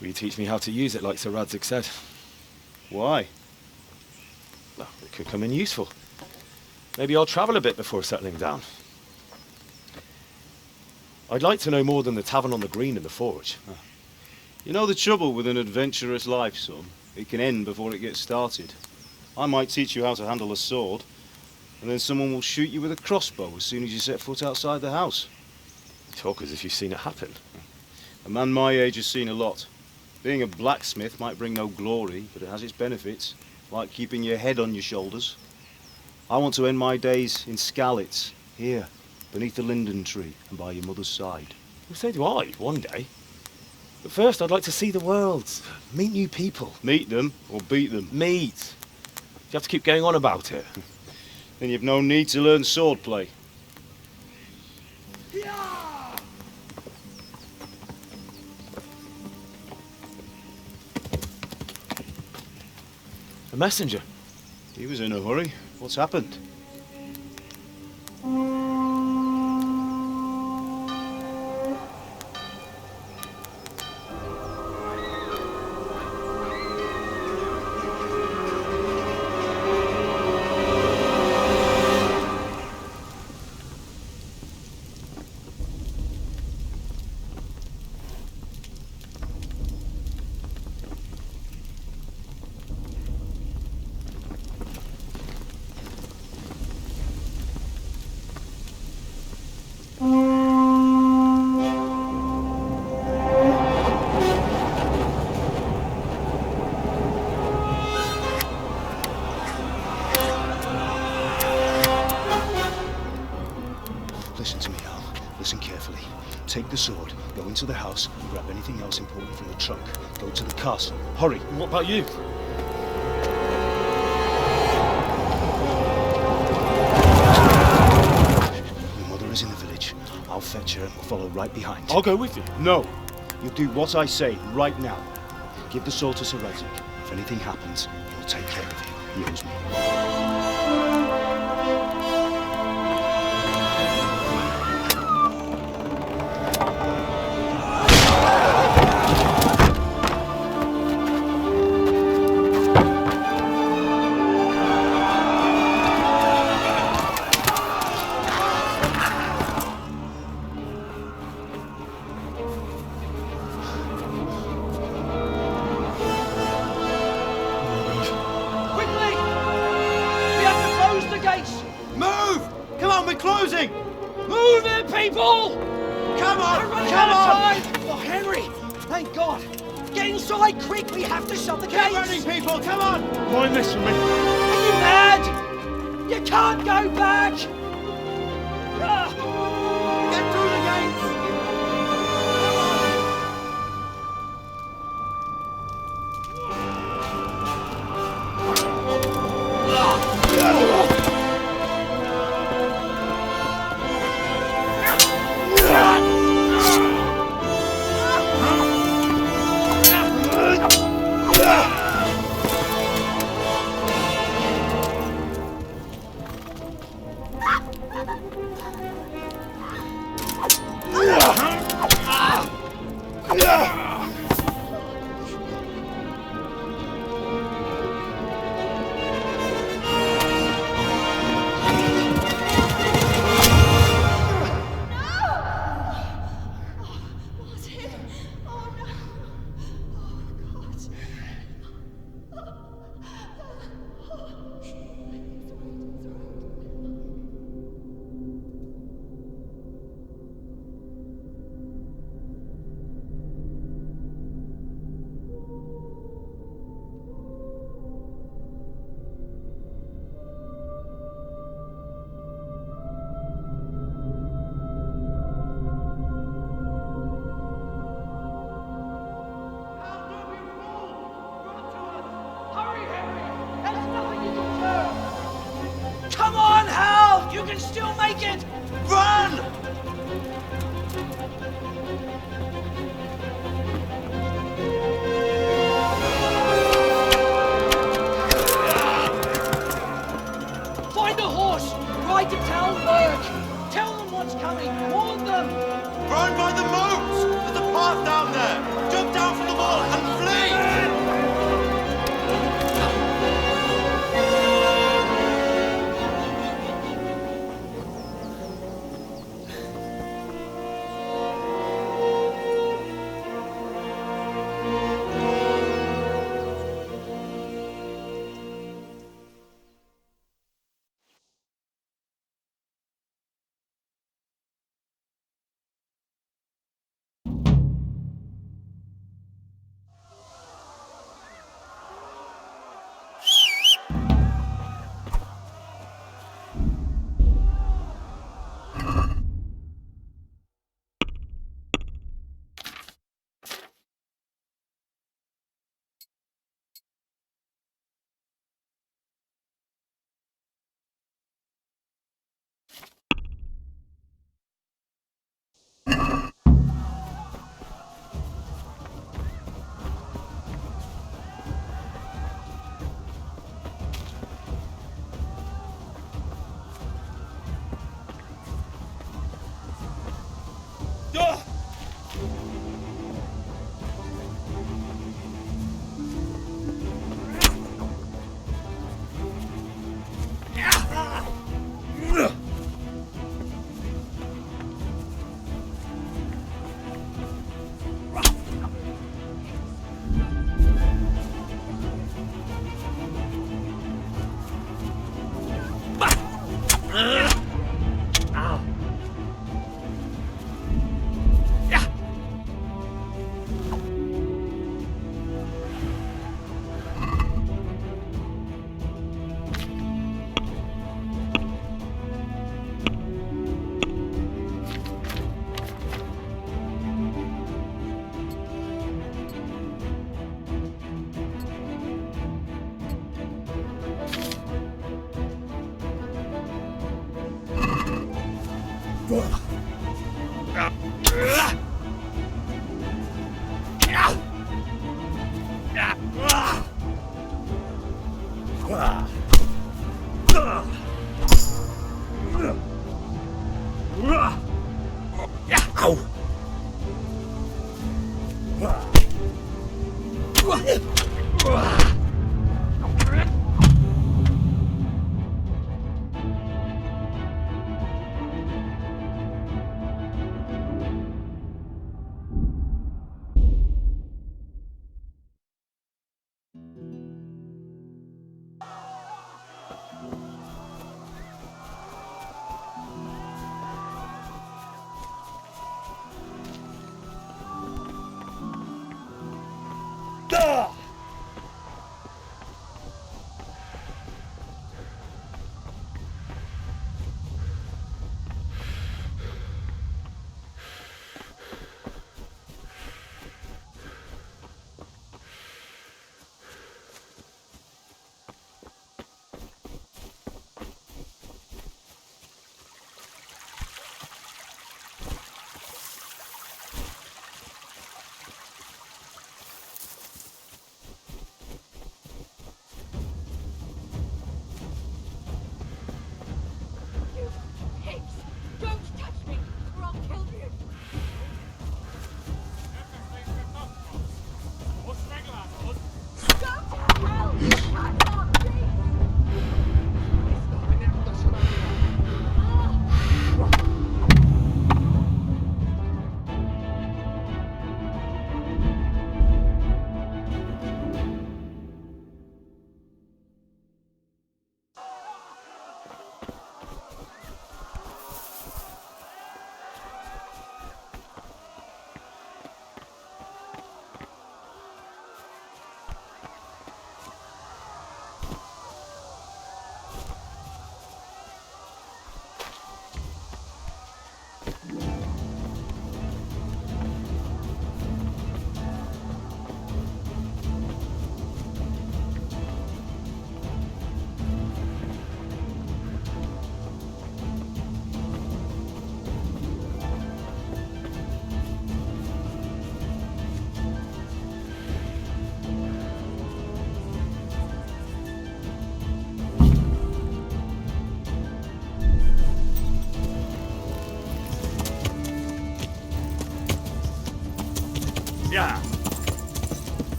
Will you teach me how to use it, like Sir Radzig said? Why? Well, it could come in useful. Maybe I'll travel a bit before settling down. I'd like to know more than the tavern on the green and the forge. You know the trouble with an adventurous life, son? It can end before it gets started. I might teach you how to handle a sword, and then someone will shoot you with a crossbow as soon as you set foot outside the house. You talk as if you've seen it happen. A man my age has seen a lot. Being a blacksmith might bring no glory, but it has its benefits, like keeping your head on your shoulders. I want to end my days in Skalitz, here, beneath the linden tree and by your mother's side. Well, so do I, one day. But first I'd like to see the world, meet new people. Meet them or beat them? Meet. You have to keep going on about it. Then you've no need to learn swordplay. A messenger. He was in a hurry. What's happened? Listen to me, Al. Listen carefully. Take the sword, go into the house, and grab anything else important from the trunk. Go to the castle. Hurry. What about you? Your mother is in the village. I'll fetch her and we'll follow right behind. I'll go with you. No. You'll do what I say right now. Give the sword to Sir Radzig. If anything happens, he'll take care of you. He owes me. closing! Move it, people! Come on! We're running Come out on! of time! Oh, Henry! Thank God! Get inside, quick! We have to shut the gates! Keep running, people! Come on! Mind this for me. Are you mad? You can't go back! take it! Run! Find a horse! Ride to town, Burke! Tell them what's coming! Warn them! Run by the moat! There's a path down there! Jump down from the wall and flee!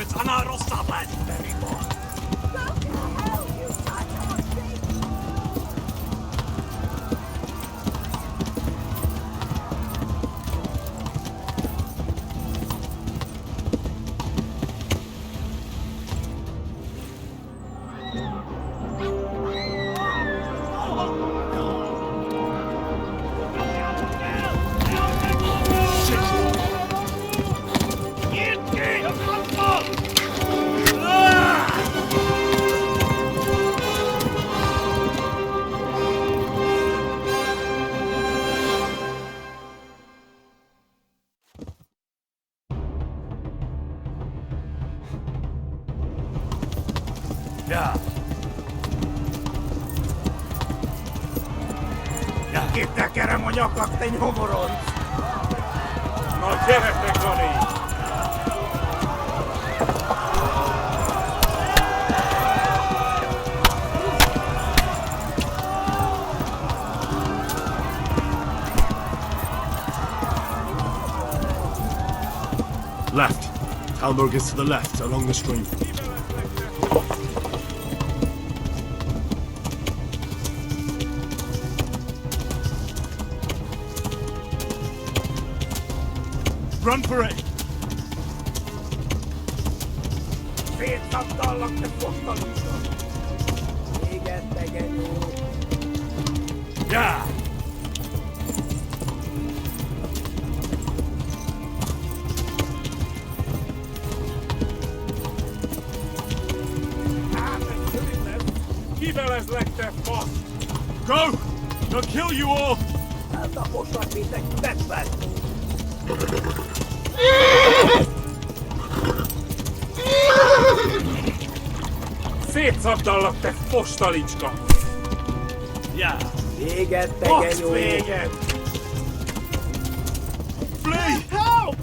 Deliverance and our Rosablad, very boy. Ja. Ja. Kitta kerran mun jokatten humoron. No kerettekoni. Left. Talmberg is to the left, along the stream. Run for it! Ja. Kiveles lekte fast! Go! They'll kill you all! Szétszabdallak, te fostalicska! Ja. Véget, te genyó! Véget! Flee! Help!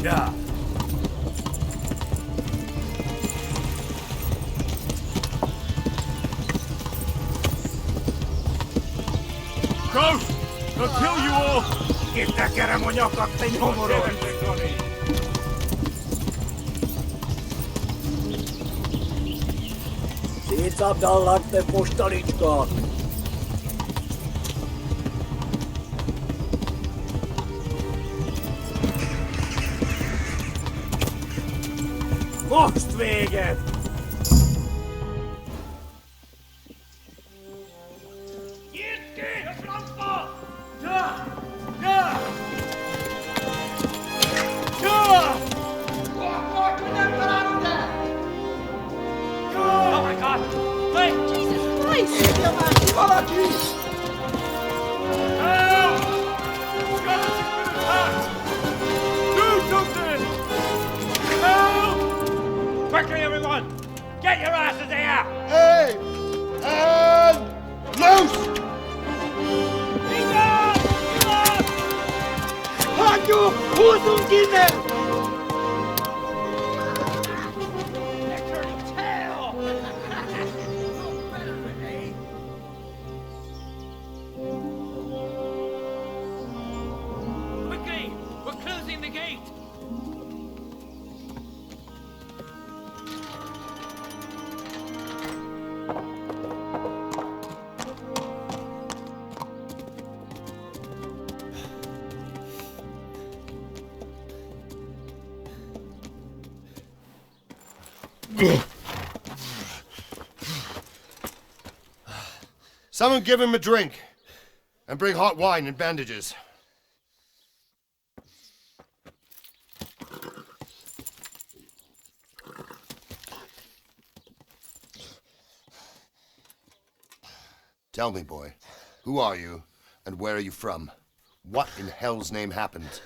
Ja. Go! They'll kill you all! Kitta kerem a nyakat, te nyomoron! Szétszabdallak, te fostalicska! Most véget! Oh my God! Wait! Jesus Christ! Help! Scotland has been attacked! Do something! Help! Quickly, everyone! Get your asses here! Hey! And loose! Haku! Húzunk innen! Quickly! We're closing the gate! Someone give him a drink. And bring hot wine and bandages. Tell me, boy, who are you and where are you from? What in hell's name happened?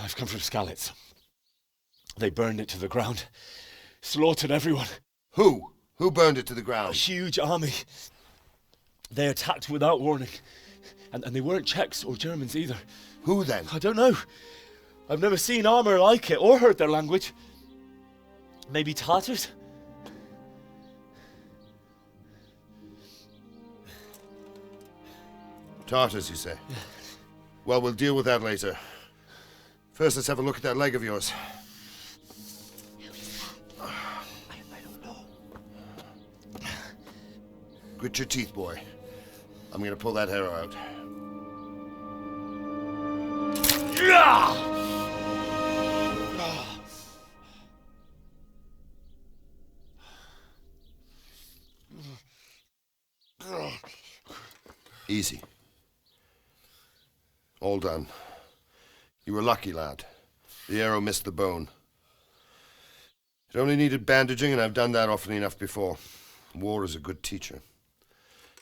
I've come from Skalitz. They burned it to the ground. Slaughtered everyone. Who? Who burned it to the ground? A huge army. They attacked without warning. And they weren't Czechs or Germans either. Who then? I don't know. I've never seen armor like it or heard their language. Maybe Tatars? Tartars, you say? Well, we'll deal with that later. First, let's have a look at that leg of yours. I don't know. Grit your teeth, boy. I'm gonna pull that arrow out. Easy. All done. You were lucky, lad. The arrow missed the bone. It only needed bandaging, and I've done that often enough before. War is a good teacher.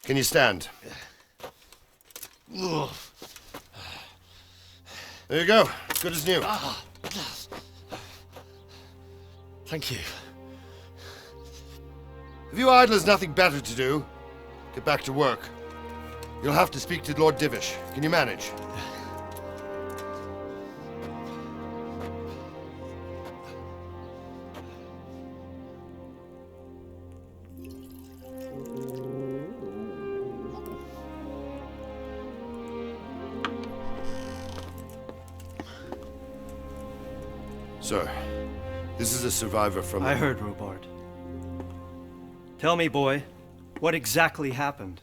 Can you stand? There you go. Good as new. Thank you. If you idlers nothing better to do, get back to work. You'll have to speak to Lord Divish. Can you manage? Sir, this is a survivor from... I heard, Robard. Tell me, boy, what exactly happened?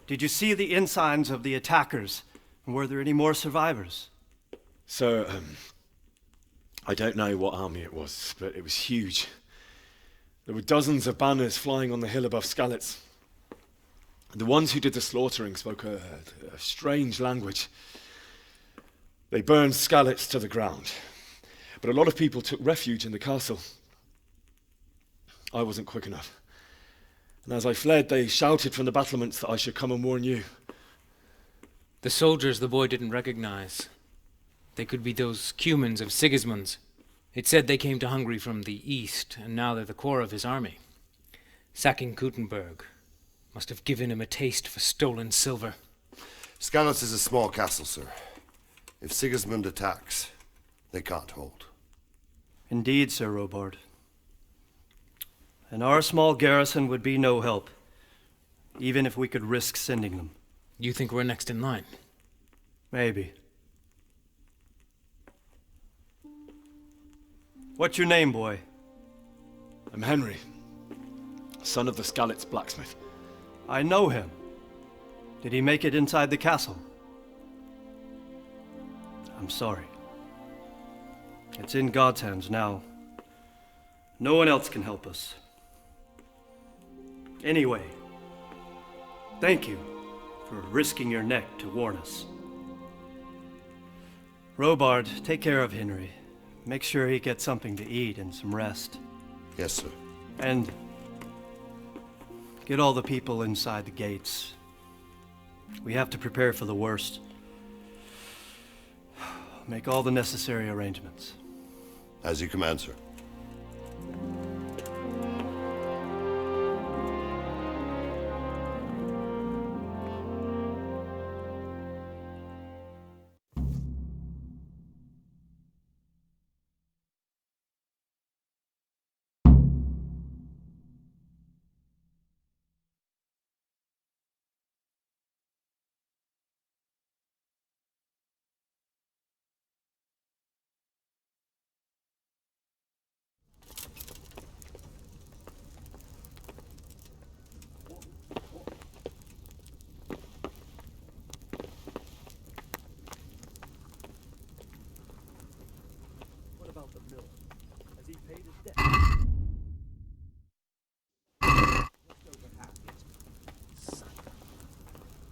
Did you see the ensigns of the attackers? And were there any more survivors? Sir, I don't know what army it was, but it was huge. There were dozens of banners flying on the hill above Skalitz. The ones who did the slaughtering spoke a strange language. They burned Skalitz to the ground. But a lot of people took refuge in the castle. I wasn't quick enough. And as I fled, they shouted from the battlements that I should come and warn you. The soldiers the boy didn't recognize. They could be those Cumans of Sigismund's. It said they came to Hungary from the east, and now they're the core of his army. Sacking Kuttenberg must have given him a taste for stolen silver. Skalitz is a small castle, sir. If Sigismund attacks, they can't hold. Indeed, Sir Robard. And our small garrison would be no help, even if we could risk sending them. You think we're next in line? Maybe. What's your name, boy? I'm Henry, son of the Skalitz blacksmith. I know him. Did he make it inside the castle? I'm sorry. It's in God's hands now. No one else can help us. Anyway, thank you for risking your neck to warn us. Robard, take care of Henry. Make sure he gets something to eat and some rest. Yes, sir. And get all the people inside the gates. We have to prepare for the worst. Make all the necessary arrangements. As you command, sir.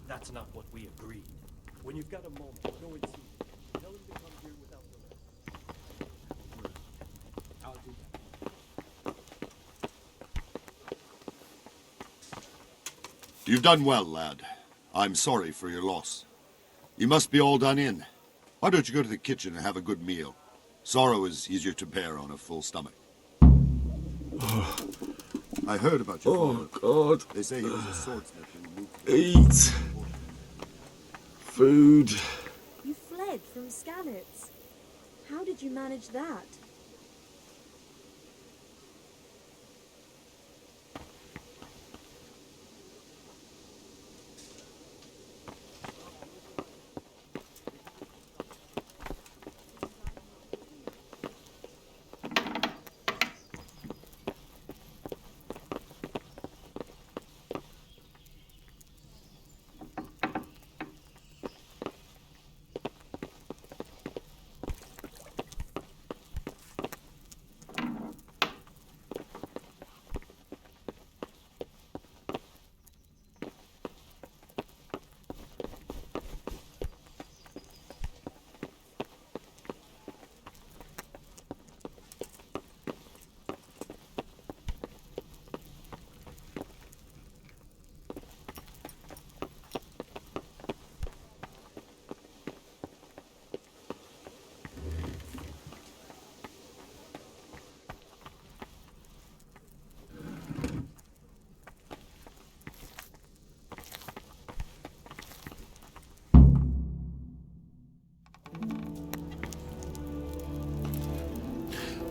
That's not what we agreed. When you've got a moment, go and see him. Tell him to come here without delay. I'll do that. You've done well, lad. I'm sorry for your loss. You must be all done in. Why don't you go to the kitchen and have a good meal? Sorrow is easier to bear on a full stomach. I heard about your father. God. They say he was a swordsmith and moved to Eat. Food. You fled from Skalitz. How did you manage that?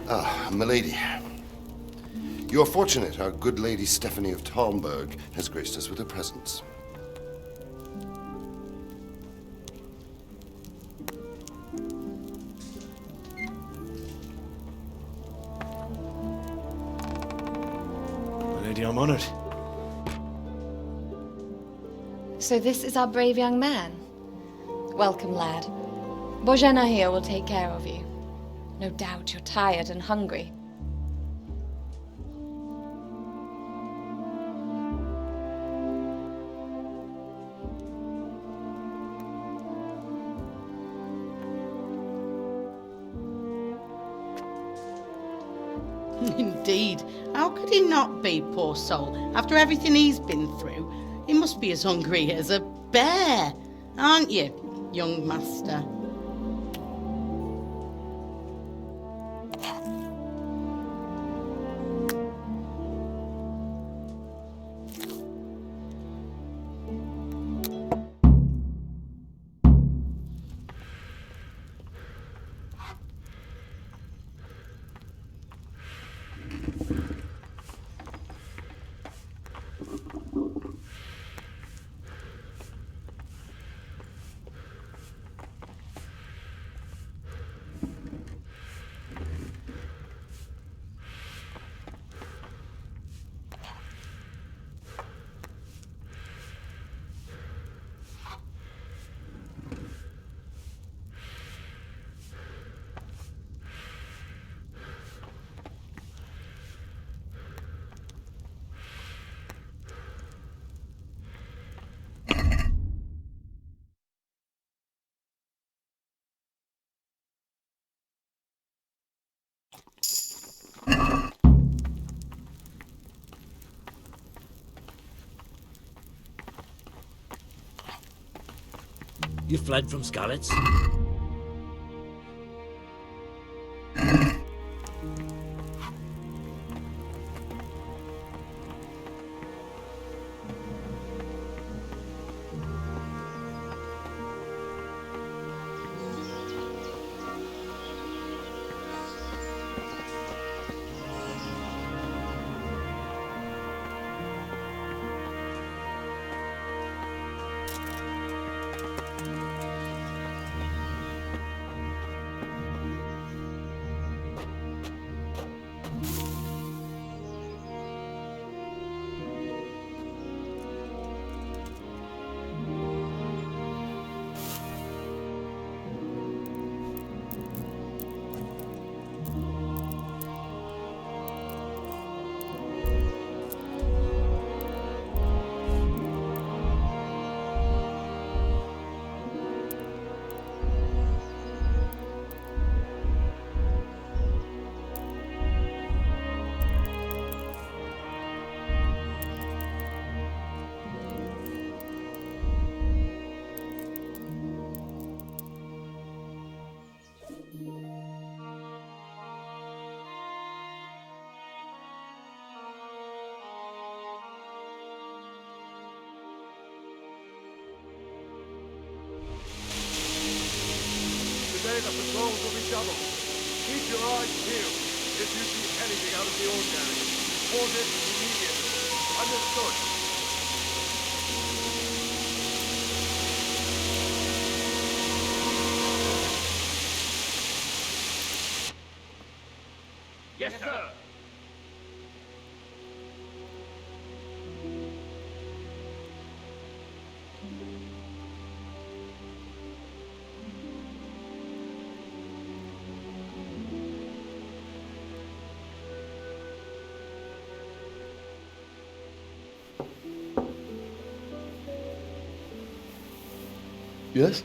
Ah, milady. You are fortunate our good lady Stephanie of Talmberg has graced us with her presence. My lady, I'm honored. So this is our brave young man. Welcome, lad. Bojena here will take care of you. No doubt you're tired and hungry. Indeed. How could he not be, poor soul? After everything he's been through, he must be as hungry as a bear, aren't you, young master? You fled from Skalitz? Today the patrols will be doubled. Keep your eyes peeled. If you see anything out of the ordinary, report it immediately. Understood. Yes, sir. Yes?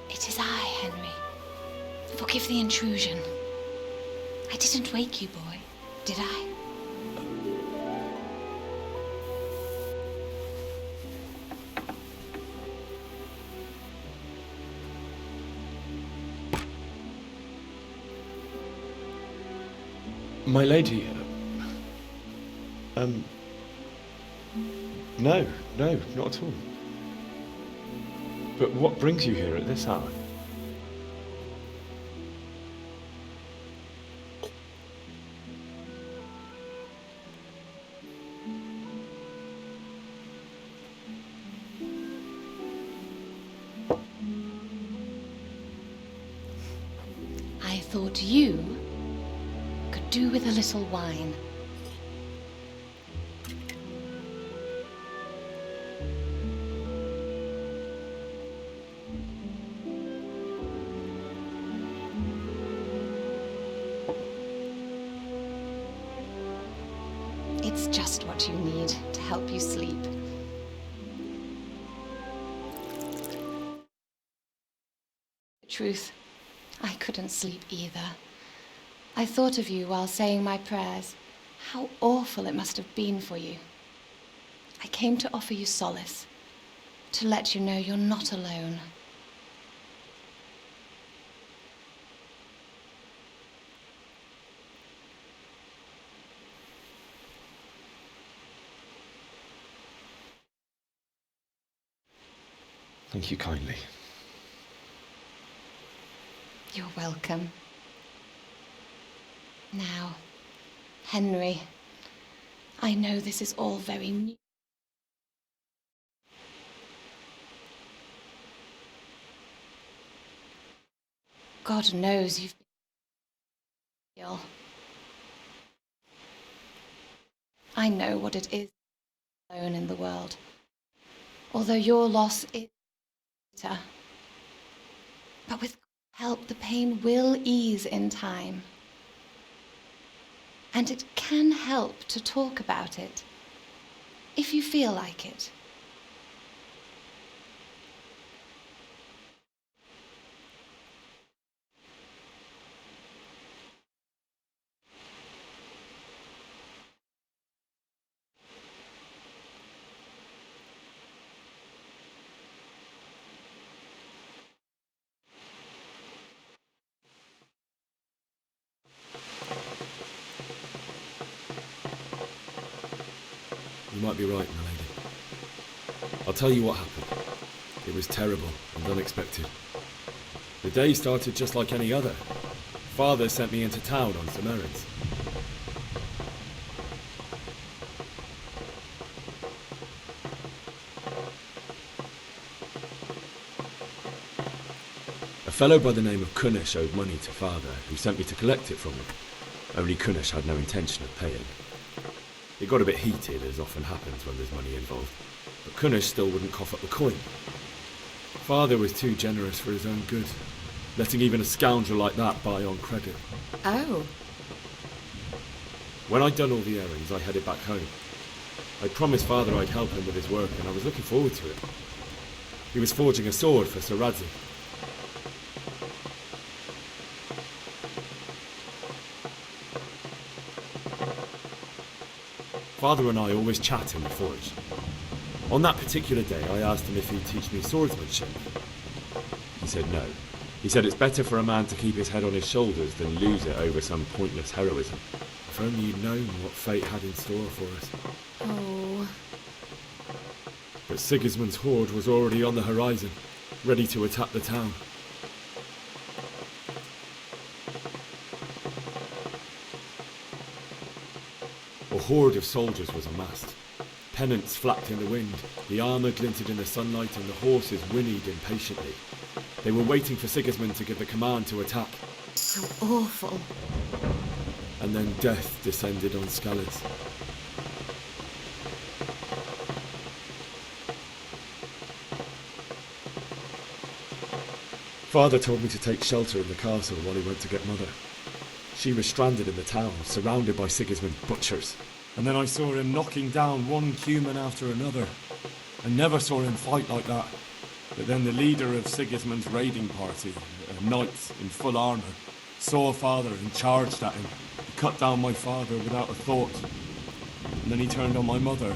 It is I, Henry. Forgive the intrusion. I didn't wake you, boy, did I? My lady, no, not at all. But what brings you here at this hour? I thought you could do with a little wine. It's just what you need to help you sleep. The truth, I couldn't sleep either. I thought of you while saying my prayers. How awful it must have been for you. I came to offer you solace, to let you know you're not alone. Thank you kindly. You're welcome. Now, Henry, I know this is all very new. God knows you've been ill. I know what it is alone in the world. Although your loss is bitter. But with help, the pain will ease in time. And it can help to talk about it, if you feel like it. You might be right, my lady. I'll tell you what happened. It was terrible and unexpected. The day started just like any other. Father sent me into town on some errands. A fellow by the name of Kunnish owed money to Father, who sent me to collect it from him. Only Kunnish had no intention of paying. It got a bit heated, as often happens when there's money involved, but Kunnish still wouldn't cough up the coin. Father was too generous for his own good, letting even a scoundrel like that buy on credit. Oh. When I'd done all the errands, I headed back home. I'd promised Father I'd help him with his work, and I was looking forward to it. He was forging a sword for Sir Radzi. Father and I always chat in the forge. On that particular day, I asked him if he'd teach me swordsmanship. He said no. He said it's better for a man to keep his head on his shoulders than lose it over some pointless heroism. If only you'd known what fate had in store for us. Oh. But Sigismund's horde was already on the horizon, ready to attack the town. A horde of soldiers was amassed. Pennants flapped in the wind, the armour glinted in the sunlight, and the horses whinnied impatiently. They were waiting for Sigismund to give the command to attack. How awful. And then death descended on Skalitz. Father told me to take shelter in the castle while he went to get Mother. She was stranded in the town, surrounded by Sigismund's butchers. And then I saw him knocking down one Cuman after another. I never saw him fight like that. But then the leader of Sigismund's raiding party, a knight in full armour, saw Father and charged at him. He cut down my father without a thought. And then he turned on my mother.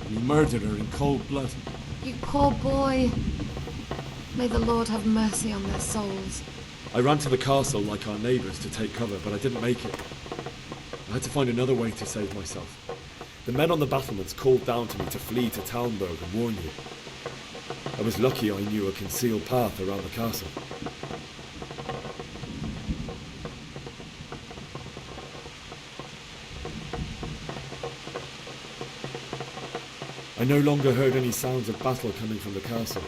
And he murdered her in cold blood. You poor boy. May the Lord have mercy on their souls. I ran to the castle like our neighbours to take cover, but I didn't make it. I had to find another way to save myself. The men on the battlements called down to me to flee to Talmberg and warn you. I was lucky I knew a concealed path around the castle. I no longer heard any sounds of battle coming from the castle,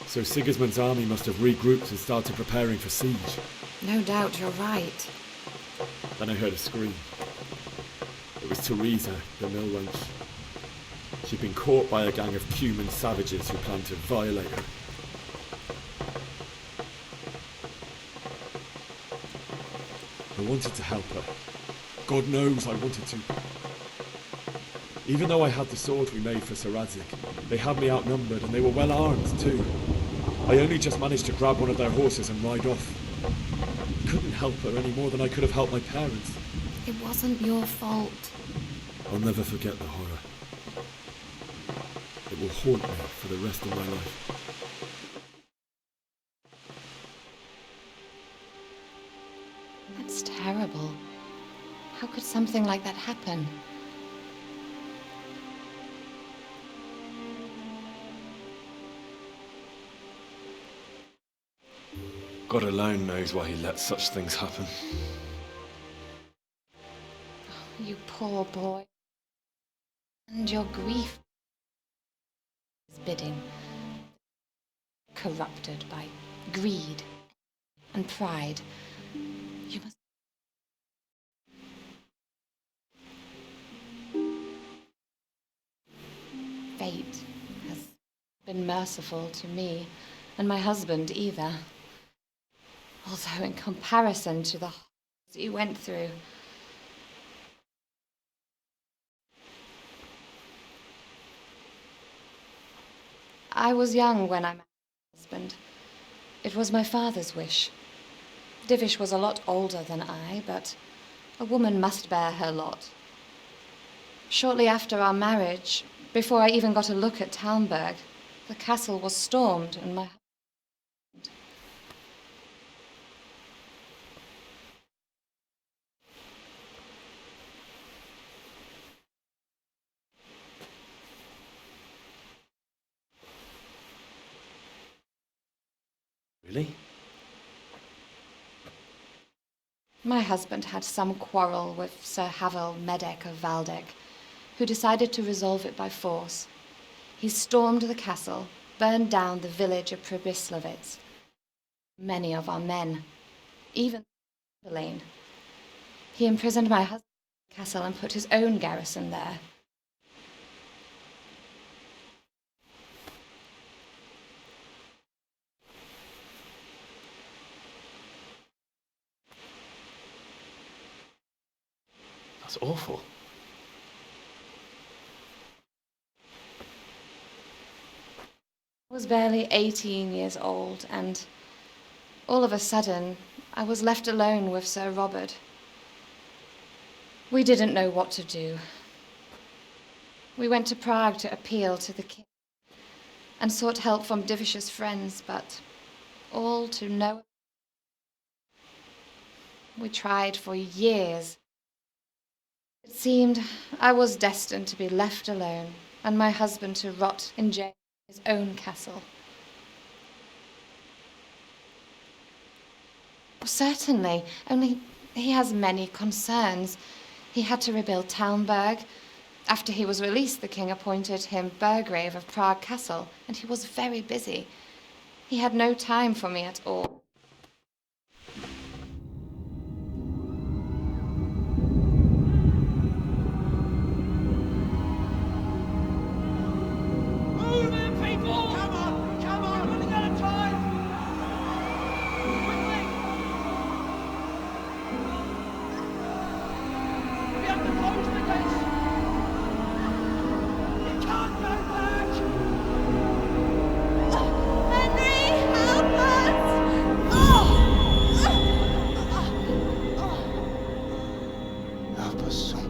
so Sigismund's army must have regrouped and started preparing for siege. No doubt you're right. Then I heard a scream. It was Teresa, the mill wench. She'd been caught by a gang of Cuman savages who planned to violate her. I wanted to help her. God knows I wanted to. Even though I had the sword we made for Sir Radzik, they had me outnumbered and they were well armed too. I only just managed to grab one of their horses and ride off. I couldn't help her any more than I could have helped my parents. It wasn't your fault. I'll never forget the horror. It will haunt me for the rest of my life. That's terrible. How could something like that happen? God alone knows why he lets such things happen. You poor boy. And your grief is bidding. Corrupted by greed and pride. You must... Fate has been merciful to me, and my husband either. Although in comparison to the horrors you went through, I was young when I met my husband. It was my father's wish. Divish was a lot older than I, but a woman must bear her lot. Shortly after our marriage, before I even got a look at Talmberg, the castle was stormed and my husband... Really? My husband had some quarrel with Sir Havel Medek of Valdek, who decided to resolve it by force. He stormed the castle, burned down the village of Pribyslavitz. Many of our men, even Elaine. He imprisoned my husband in the castle and put his own garrison there. That's awful. I was barely 18 years old, and all of a sudden, I was left alone with Sir Robert. We didn't know what to do. We went to Prague to appeal to the king and sought help from Divish's friends, but all to no... We tried for years. It seemed I was destined to be left alone and my husband to rot in jail in his own castle. Certainly, only he has many concerns. He had to rebuild Talmberg. After he was released, the king appointed him Burgrave of Prague Castle, and he was very busy. He had no time for me at all. Move in, people! Come on! Come on! We're running out of time! Quickly! We have to close the gates! You can't go back! Henry, help us! Help us, son.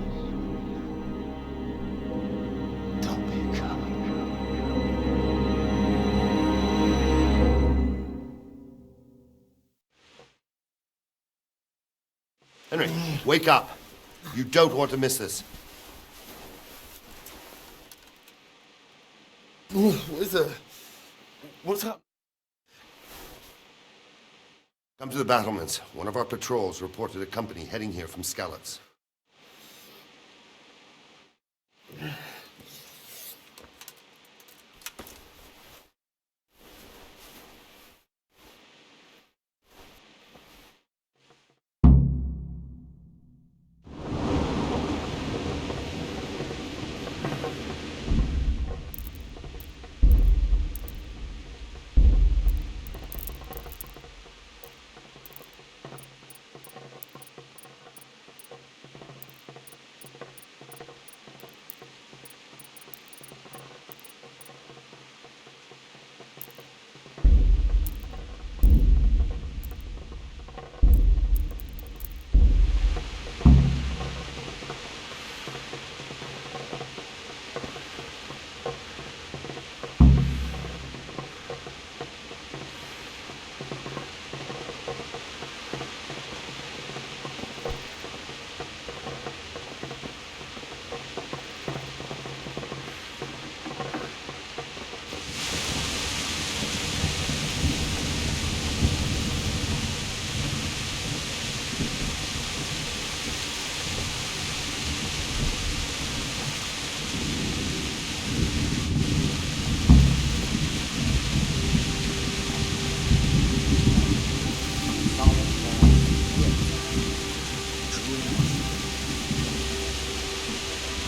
Don't be a coward. Henry, wake up. You don't want to miss this. Where's the... What's up? Come to the battlements. One of our patrols reported a company heading here from Skalitz.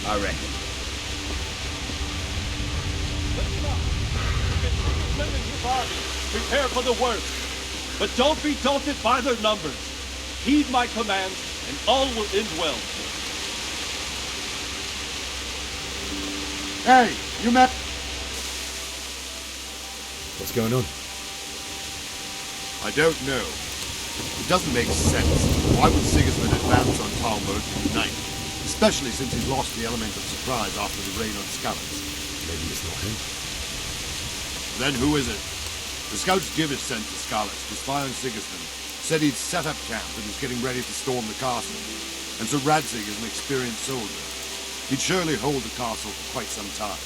I reckon. Men in his army, prepare for the worst. But don't be daunted by their numbers. Heed my commands, and all will end well. Hey, you met... What's going on? I don't know. It doesn't make sense. Why would Sigismund advance on Talmud tonight? Especially since he's lost the element of surprise after the raid on Skalitz. Maybe it's not him. Then who is it? The scouts Givish sent to Skalitz to spy on Sigismund said he'd set up camp and was getting ready to storm the castle. And so Radzig is an experienced soldier. He'd surely hold the castle for quite some time.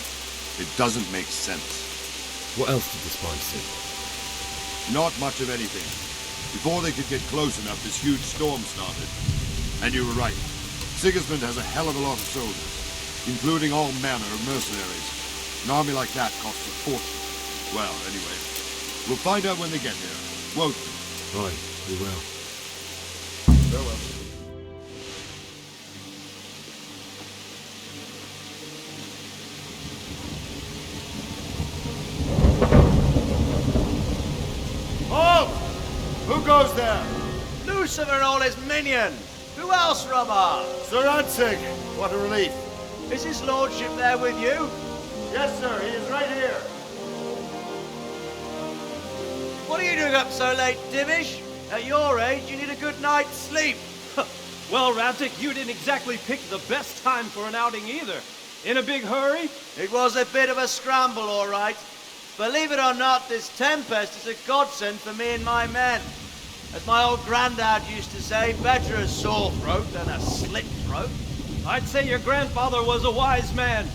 It doesn't make sense. What else did the spies see? Not much of anything. Before they could get close enough, this huge storm started. And you were right. Sigismund has a hell of a lot of soldiers, including all manner of mercenaries. An army like that costs a fortune. Well, anyway, we'll find out when they get here, won't we? Right, we will. Farewell. Halt! Who goes there? Lucifer and all his minions! Who else, Robber? Sir Radzig! What a relief. Is his lordship there with you? Yes, sir, he is right here. What are you doing up so late, Dimish? At your age, you need a good night's sleep. Well, Radzig, you didn't exactly pick the best time for an outing either. In a big hurry? It was a bit of a scramble, all right. Believe it or not, this tempest is a godsend for me and my men. As my old granddad used to say, better a sore throat than a slit throat. I'd say your grandfather was a wise man.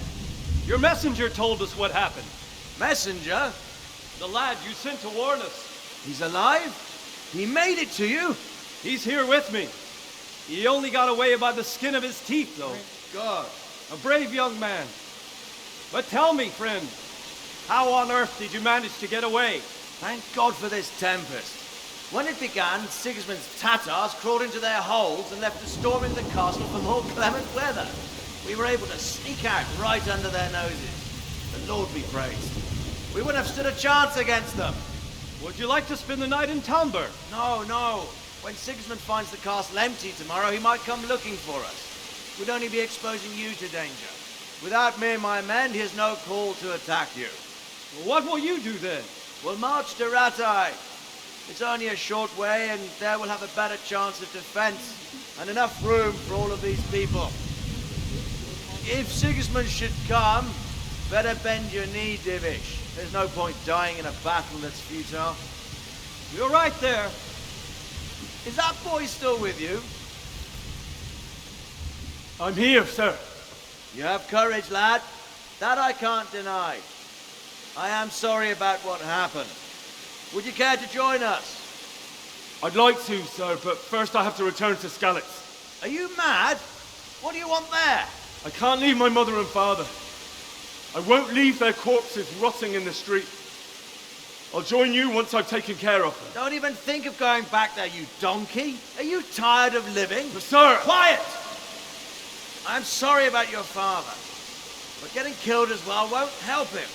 Your messenger told us what happened. Messenger? The lad you sent to warn us. He's alive? He made it to you? He's here with me. He only got away by the skin of his teeth, though. Thank God. A brave young man. But tell me, friend, how on earth did you manage to get away? Thank God for this tempest. When it began, Sigismund's Tatars crawled into their holes and left us storming the castle for more clement weather. We were able to sneak out right under their noses. The Lord be praised. We wouldn't have stood a chance against them. Would you like to spend the night in Talmber? No, no. When Sigismund finds the castle empty tomorrow, he might come looking for us. We'd only be exposing you to danger. Without me and my men, he has no call to attack you. What will you do then? We'll march to Ratai. It's only a short way, and there we'll have a better chance of defense, and enough room for all of these people. If Sigismund should come, better bend your knee, Divish. There's no point dying in a battle that's futile. You're right there. Is that boy still with you? I'm here, sir. You have courage, lad. That I can't deny. I am sorry about what happened. Would you care to join us? I'd like to, sir, but first I have to return to Skalitz. Are you mad? What do you want there? I can't leave my mother and father. I won't leave their corpses rotting in the street. I'll join you once I've taken care of them. Don't even think of going back there, you donkey. Are you tired of living? But sir! Quiet! I'm sorry about your father, but getting killed as well won't help him.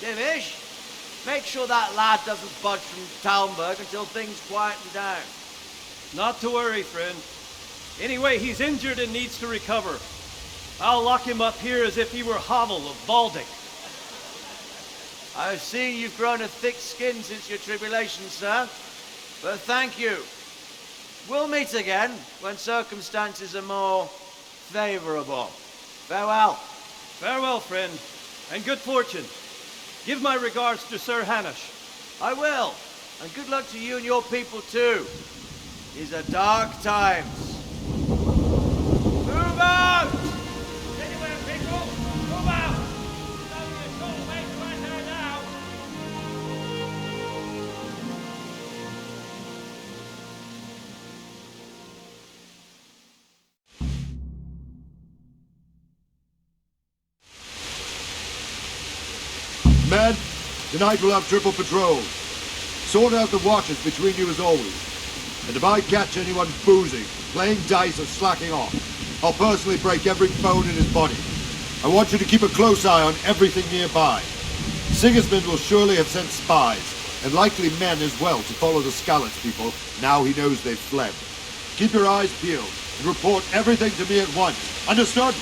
Divish, make sure that lad doesn't budge from Talmberg until things quieten down. Not to worry, friend. Anyway, he's injured and needs to recover. I'll lock him up here as if he were Havel of Baldic. I've seen you've grown a thick skin since your tribulation, sir. But thank you. We'll meet again when circumstances are more favorable. Farewell. Farewell, friend, and good fortune. Give my regards to Sir Hanush. I will. And good luck to you and your people too. These are dark times. Move out! Anywhere, people! Move out! There's only a short way to enter now. Men, tonight we'll have triple patrol. Sort out the watches between you as always. And if I catch anyone boozing, playing dice or slacking off, I'll personally break every bone in his body. I want you to keep a close eye on everything nearby. Sigismund will surely have sent spies, and likely men as well, to follow the Skalitz people now he knows they've fled. Keep your eyes peeled and report everything to me at once. Understood?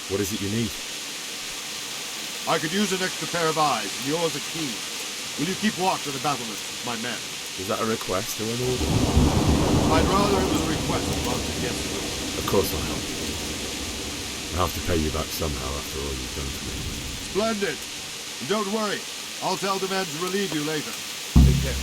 What is it you need? I could use an extra pair of eyes, and yours are keen. Will you keep watch of the battlements with my men? Is that a request or an order? I'd rather it was a request rather than yes or no. Of course I'll help. I'll have to pay you back somehow after all you've done for me. Splendid. And don't worry, I'll tell the men to relieve you later. Take care.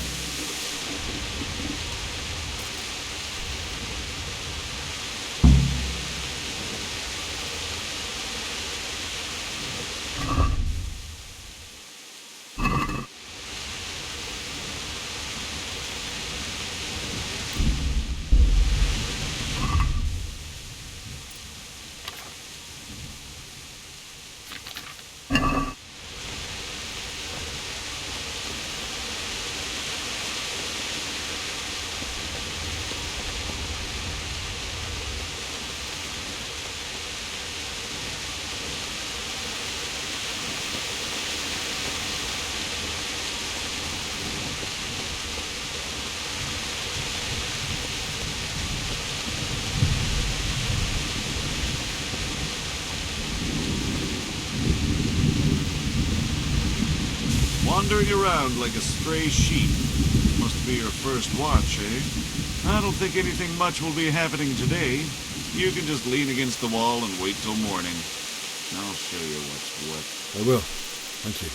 Wandering around like a stray sheep. Must be your first watch, eh? I don't think anything much will be happening today. You can just lean against the wall and wait till morning. I'll show you what's what. I will. Thank you.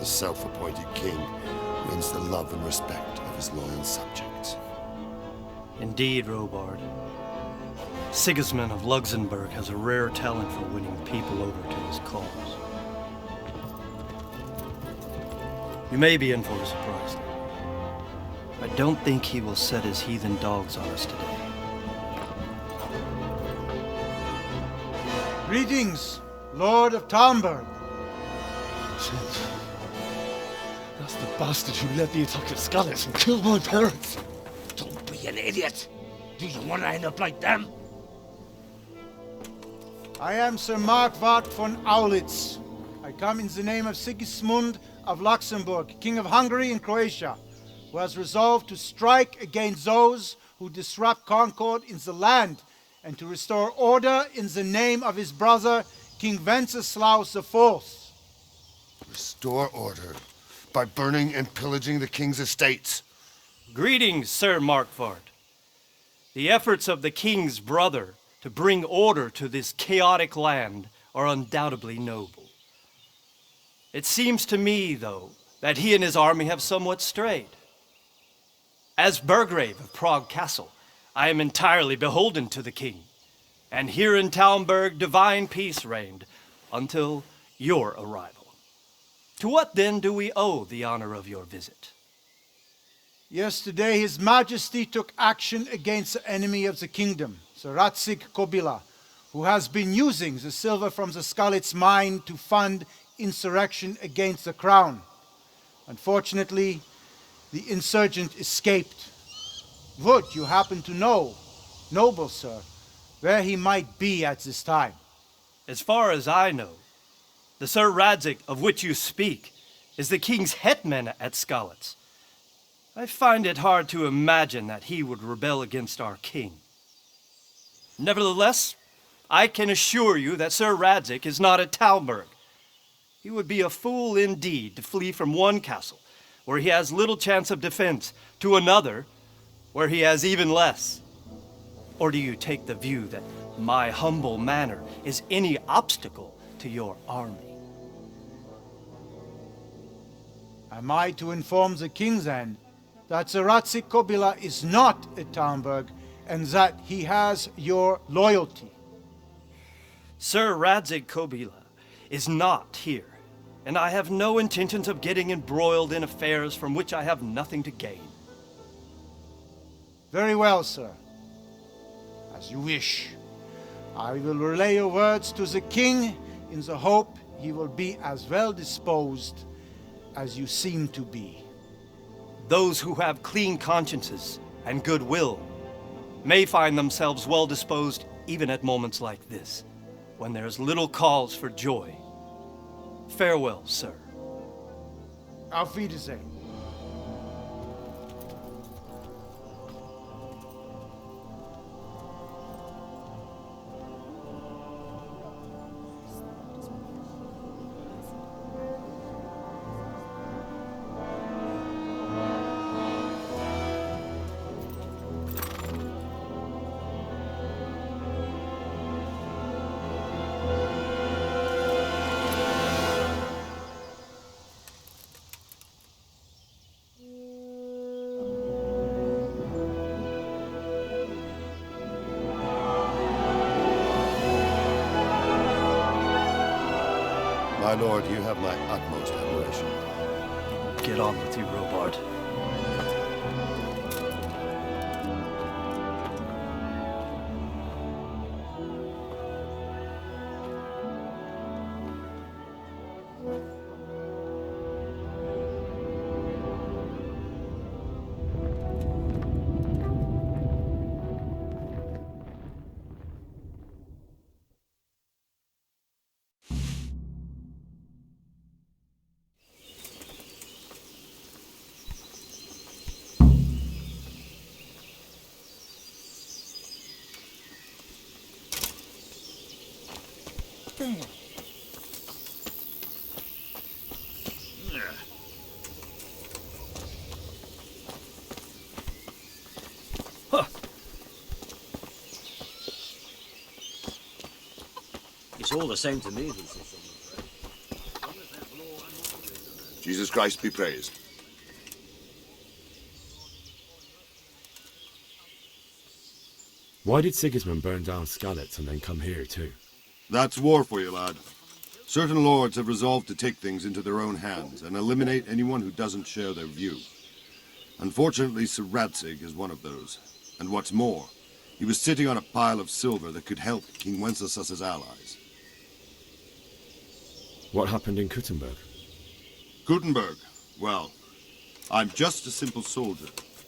The self-appointed king wins the love and respect of his loyal subjects. Indeed, Robard. Sigismund of Luxembourg has a rare talent for winning people over to his cause. You may be in for a surprise, though. I don't think he will set his heathen dogs on us today. Greetings, Lord of Talmberg. Shit. That's the bastard who led the attack at Scarlet and killed my parents. Don't be an idiot. Do you want to end up like them? I am Sir Markwart von Aulitz. I come in the name of Sigismund of Luxembourg, King of Hungary and Croatia, who has resolved to strike against those who disrupt concord in the land and to restore order in the name of his brother, King Wenceslaus IV. Restore order by burning and pillaging the king's estates. Greetings, Sir Markwart. The efforts of the king's brother to bring order to this chaotic land are undoubtedly noble. It seems to me, though, that he and his army have somewhat strayed. As Burgrave of Prague Castle, I am entirely beholden to the king, and here in Talmberg divine peace reigned until your arrival. To what then do we owe the honor of your visit? Yesterday, His Majesty took action against the enemy of the kingdom, Sir Radzig Kobyla, who has been using the silver from the Skalitz mine to fund insurrection against the crown. Unfortunately, the insurgent escaped. Would you happen to know, noble sir, where he might be at this time? As far as I know, the Sir Radzig of which you speak is the king's hetman at Skalitz. I find it hard to imagine that he would rebel against our king. Nevertheless, I can assure you that Sir Radzig is not at Talmberg. He would be a fool indeed to flee from one castle, where he has little chance of defense, to another, where he has even less. Or do you take the view that my humble manner is any obstacle to your army? Am I to inform the king then that Sir Radzig Kobyla is not at Talmberg and that he has your loyalty? Sir Radzig Kobyla is not here, and I have no intentions of getting embroiled in affairs from which I have nothing to gain. Very well, sir. As you wish. I will relay your words to the king in the hope he will be as well disposed as you seem to be. Those who have clean consciences and goodwill may find themselves well disposed even at moments like this, when there is little cause for joy. Farewell, sir. Auf Wiedersehen. My lord, you have my utmost admiration. Get on with you, Robard. It's all the same to me, Lucius. Jesus Christ be praised. Why did Sigismund burn down Skalitz and then come here too? That's war for you, lad. Certain lords have resolved to take things into their own hands and eliminate anyone who doesn't share their view. Unfortunately, Sir Radzig is one of those. And what's more, he was sitting on a pile of silver that could help King Wenceslas's allies. What happened in Kuttenberg? Kuttenberg? Well, I'm just a simple soldier,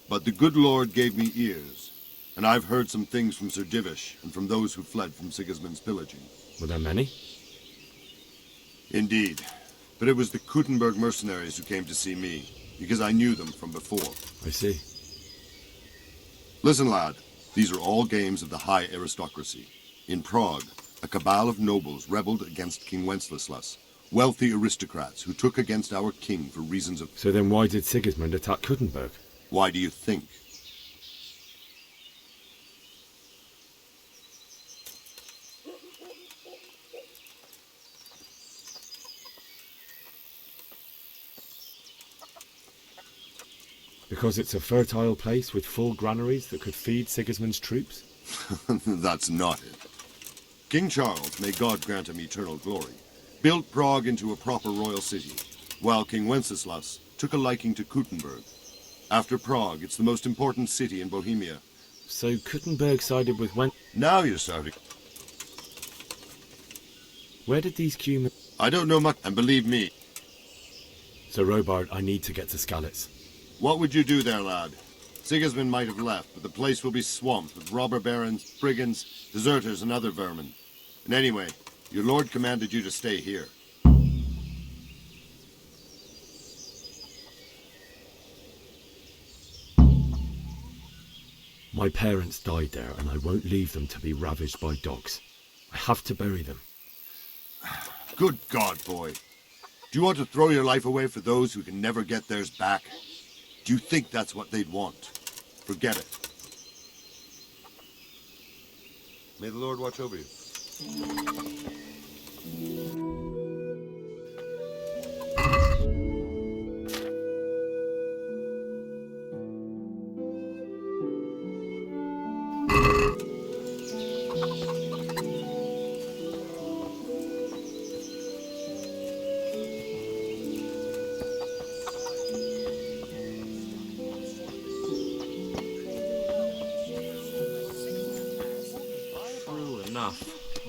but the good Lord gave me ears, and I've heard some things from Sir Divish and from those who fled from Sigismund's pillaging. Were there many? Indeed, but it was the Kuttenberg mercenaries who came to see me, because I knew them from before. I see. Listen, lad, these are all games of the high aristocracy. In Prague, a cabal of nobles rebelled against King Wenceslas, wealthy aristocrats who took against our king for reasons of... So then why did Sigismund attack Kuttenberg? Why do you think? Because it's a fertile place with full granaries that could feed Sigismund's troops? That's not it. King Charles, may God grant him eternal glory, built Prague into a proper royal city, while King Wenceslas took a liking to Kuttenberg. After Prague, it's the most important city in Bohemia. So Kuttenberg sided with Now you're starting. Where did these Cuman... I don't know much, and believe me. Sir Robard, I need to get to Skalitz. What would you do there, lad? Sigismund might have left, but the place will be swamped with robber barons, brigands, deserters, and other vermin. And anyway, your lord commanded you to stay here. My parents died there, and I won't leave them to be ravaged by dogs. I have to bury them. Good God, boy. Do you want to throw your life away for those who can never get theirs back? Do you think that's what they'd want? Forget it. May the Lord watch over you.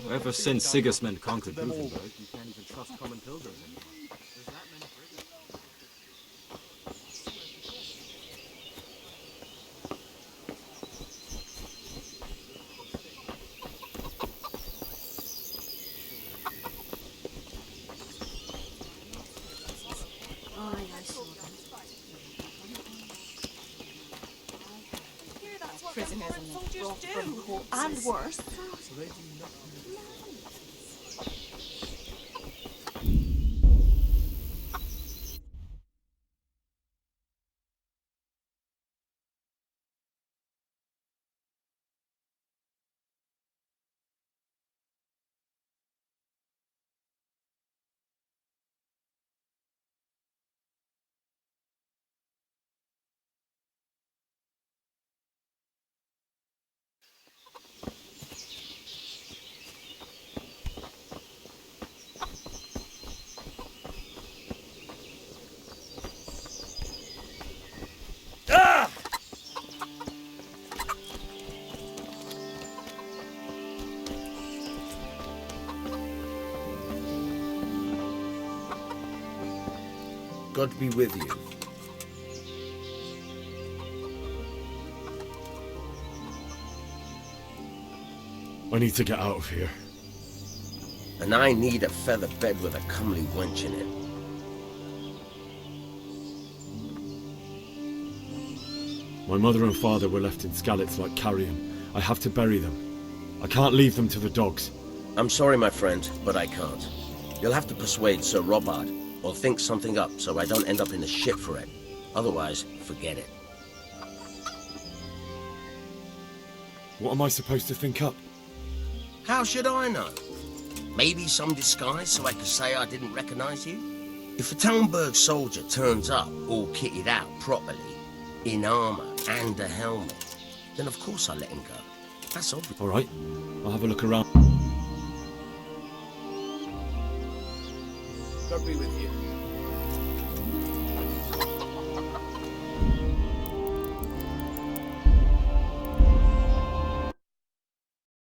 Ever since Sigismund conquered Kuttenberg, you can't even trust common pilgrims anymore. Prisoners and brought from corpses. And worse. God be with you. I need to get out of here. And I need a feather bed with a comely wench in it. My mother and father were left in Skalitz like carrion. I have to bury them. I can't leave them to the dogs. I'm sorry, my friend, but I can't. You'll have to persuade Sir Robard, or think something up so I don't end up in the shit for it. Otherwise, forget it. What am I supposed to think up? How should I know? Maybe some disguise so I could say I didn't recognize you? If a Talmberg soldier turns up all kitted out properly, in armour and a helmet, then of course I let him go. That's obvious. All right, I'll have a look around. God be with you.